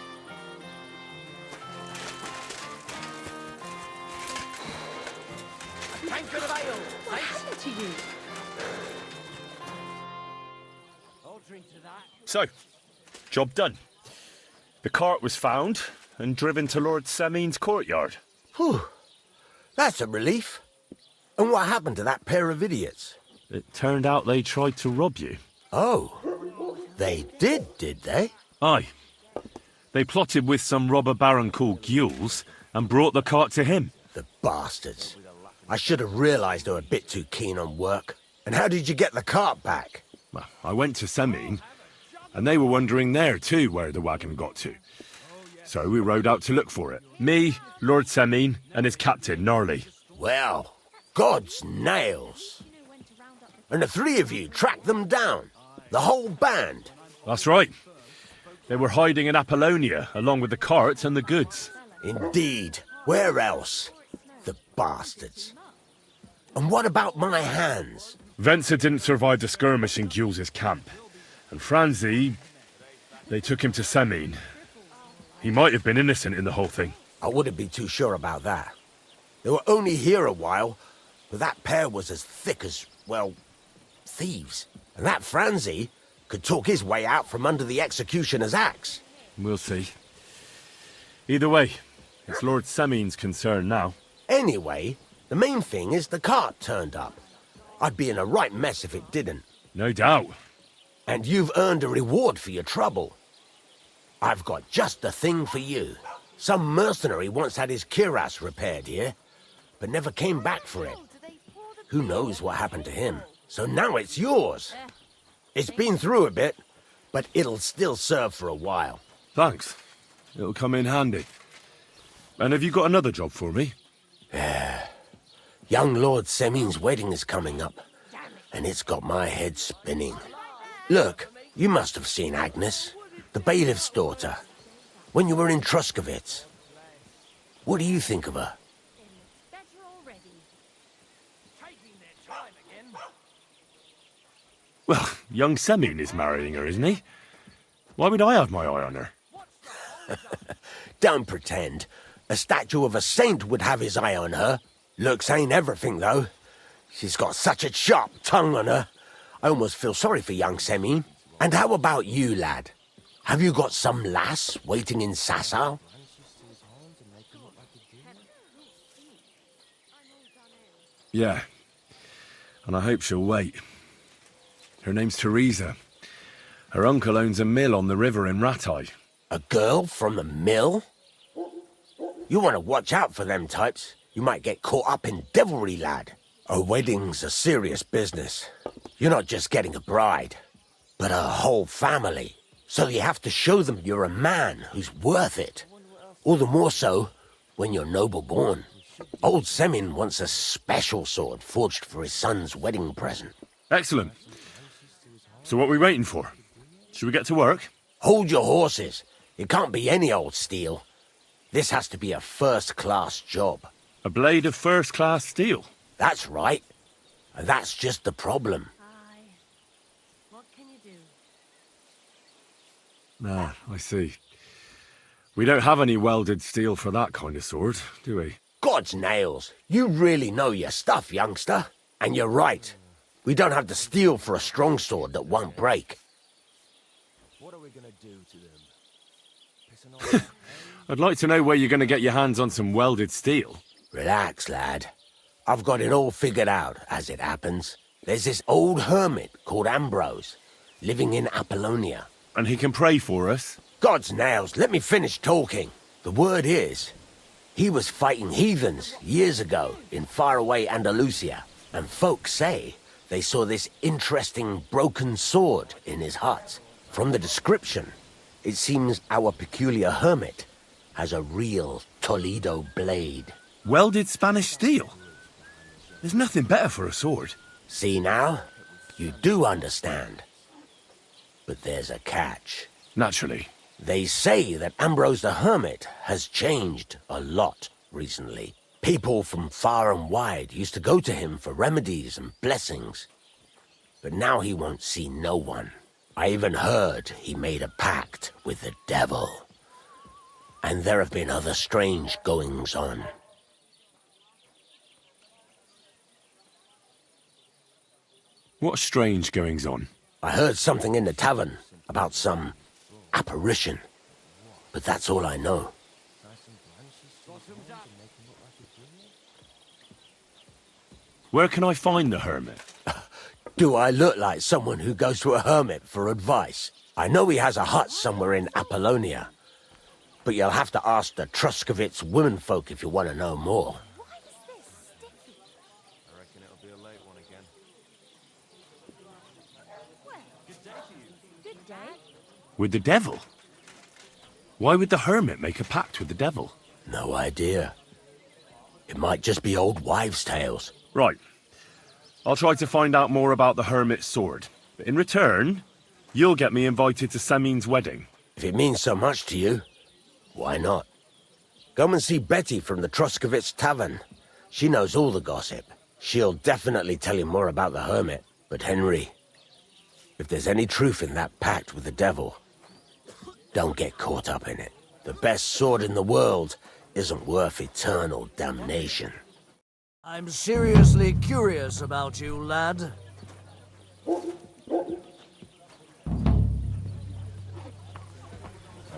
Tankard of ale. What happened to you? I'll drink to that. So, job done. The cart was found and driven to Lord Semin's courtyard. Whew. That's a relief. And what happened to that pair of idiots? It turned out they tried to rob you. Oh. They did they? Aye. They plotted with some robber baron called Gules and brought the cart to him. The bastards. I should have realised they were a bit too keen on work. And how did you get the cart back? Well, I went to Semin, and they were wondering there too where the wagon got to. So we rode out to look for it. Me, Lord Semin, and his captain, Gnarly. Well, God's nails. And the three of you tracked them down? The whole band? That's right. They were hiding in Apollonia, along with the cart and the goods. Indeed. Where else? The bastards. And what about my hands? Venser didn't survive the skirmish in Gules' camp. And Franzi, they took him to Semin. He might have been innocent in the whole thing. I wouldn't be too sure about that. They were only here a while, but that pair was as thick as, well, thieves. And that Franzi could talk his way out from under the executioner's axe. We'll see. Either way, it's Lord Semin's concern now. Anyway, the main thing is the cart turned up. I'd be in a right mess if it didn't. No doubt. And you've earned a reward for your trouble. I've got just the thing for you. Some mercenary once had his cuirass repaired here, but never came back for it. Who knows what happened to him? So now it's yours. It's been through a bit, but it'll still serve for a while. Thanks. It'll come in handy. And have you got another job for me? Young Lord Semin's wedding is coming up, and it's got my head spinning. Look, you must have seen Agnes, the bailiff's daughter, when you were in Truscovitz. What do you think of her? Well, young Semin is marrying her, isn't he? Why would I have my eye on her? Don't pretend. A statue of a saint would have his eye on her. Looks ain't everything, though. She's got such a sharp tongue on her. I almost feel sorry for young Semin. And how about you, lad? Have you got some lass waiting in Sasau? Yeah. And I hope she'll wait. Her name's Teresa. Her uncle owns a mill on the river in Ratai. A girl from the mill? You want to watch out for them types. You might get caught up in devilry, lad. A wedding's a serious business. You're not just getting a bride, but a whole family. So you have to show them you're a man who's worth it. All the more so when you're noble-born. Old Semin wants a special sword forged for his son's wedding present. Excellent. So what are we waiting for? Should we get to work? Hold your horses. It can't be any old steel. This has to be a first-class job. A blade of first-class steel? That's right. And that's just the problem. What can you do? Ah, I see. We don't have any welded steel for that kind of sword, do we? God's nails. You really know your stuff, youngster. And you're right. We don't have the steel for a strong sword that won't break. What are we gonna do to them? I'd like to know where you're going to get your hands on some welded steel. Relax, lad. I've got it all figured out, as it happens. There's this old hermit called Ambrose, living in Apollonia. And he can pray for us? God's nails, let me finish talking. The word is, he was fighting heathens years ago in faraway Andalusia, and folks say they saw this interesting broken sword in his hut. From the description, it seems our peculiar hermit has a real Toledo blade. Welded Spanish steel? There's nothing better for a sword. See now? You do understand. But there's a catch. Naturally. They say that Ambrose the Hermit has changed a lot recently. People from far and wide used to go to him for remedies and blessings. But now he won't see no one. I even heard he made a pact with the devil. And there have been other strange goings-on. What strange goings-on? I heard something in the tavern about some apparition. But that's all I know. Where can I find the hermit? Do I look like someone who goes to a hermit for advice? I know he has a hut somewhere in Apollonia. But you'll have to ask the Truskovitz womenfolk if you want to know more. I reckon it'll be a late one again. Good day. With the devil? Why would the hermit make a pact with the devil? No idea. It might just be old wives' tales. Right. I'll try to find out more about the hermit's sword. But in return, you'll get me invited to Semin's wedding. If it means so much to you, why not? Come and see Betty from the Truskovitz Tavern. She knows all the gossip. She'll definitely tell you more about the hermit. But Henry, if there's any truth in that pact with the devil, don't get caught up in it. The best sword in the world isn't worth eternal damnation. I'm seriously curious about you, lad. I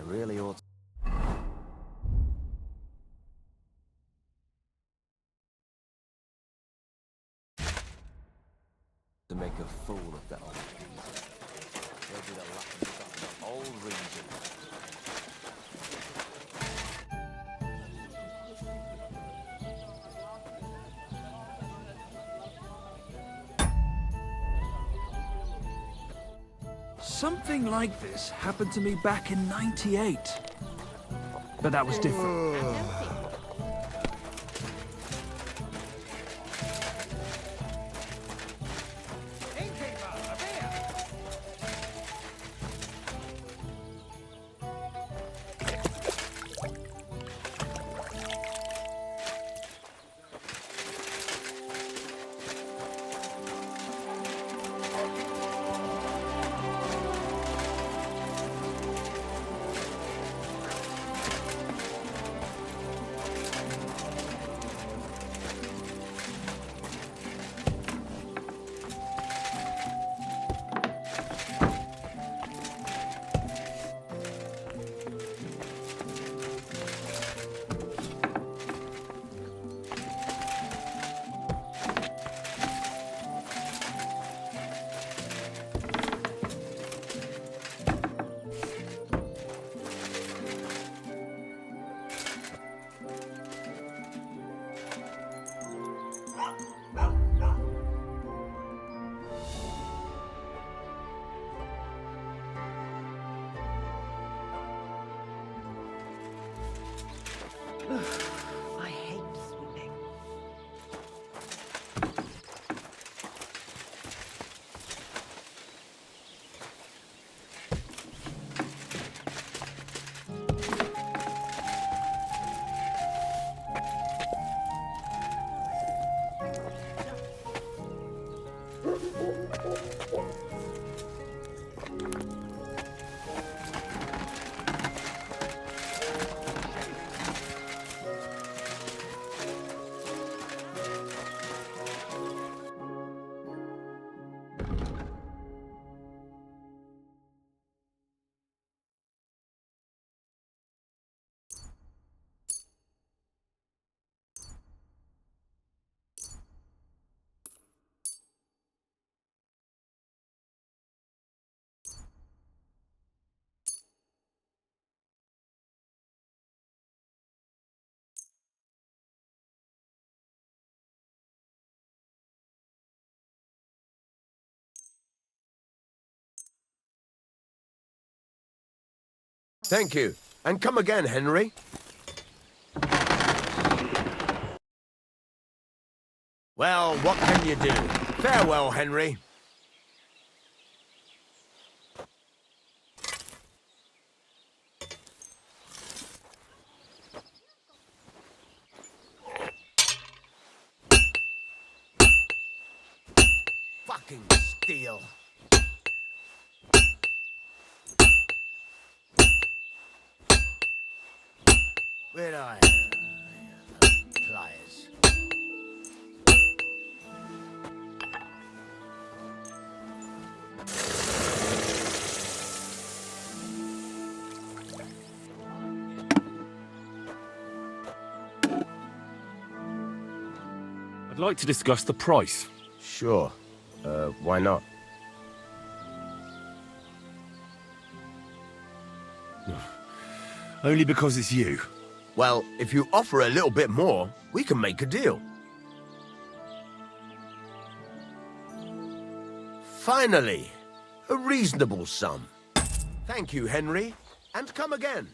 really ought to make a fool of that old geezer. They'll be the laughing stock of the whole region. Something like this happened to me back in '98. But that was different. I hate sweeping. Thank you. And come again, Henry. Well, what can you do? Farewell, Henry. Fucking steal. Where are pliers? I'd like to discuss the price. Sure. Why not? Only because it's you. Well, if you offer a little bit more, we can make a deal. Finally, a reasonable sum. Thank you, Henry, and come again.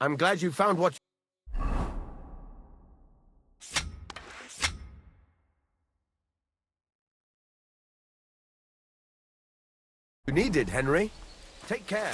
I'm glad you found what you needed, Henry. Take care.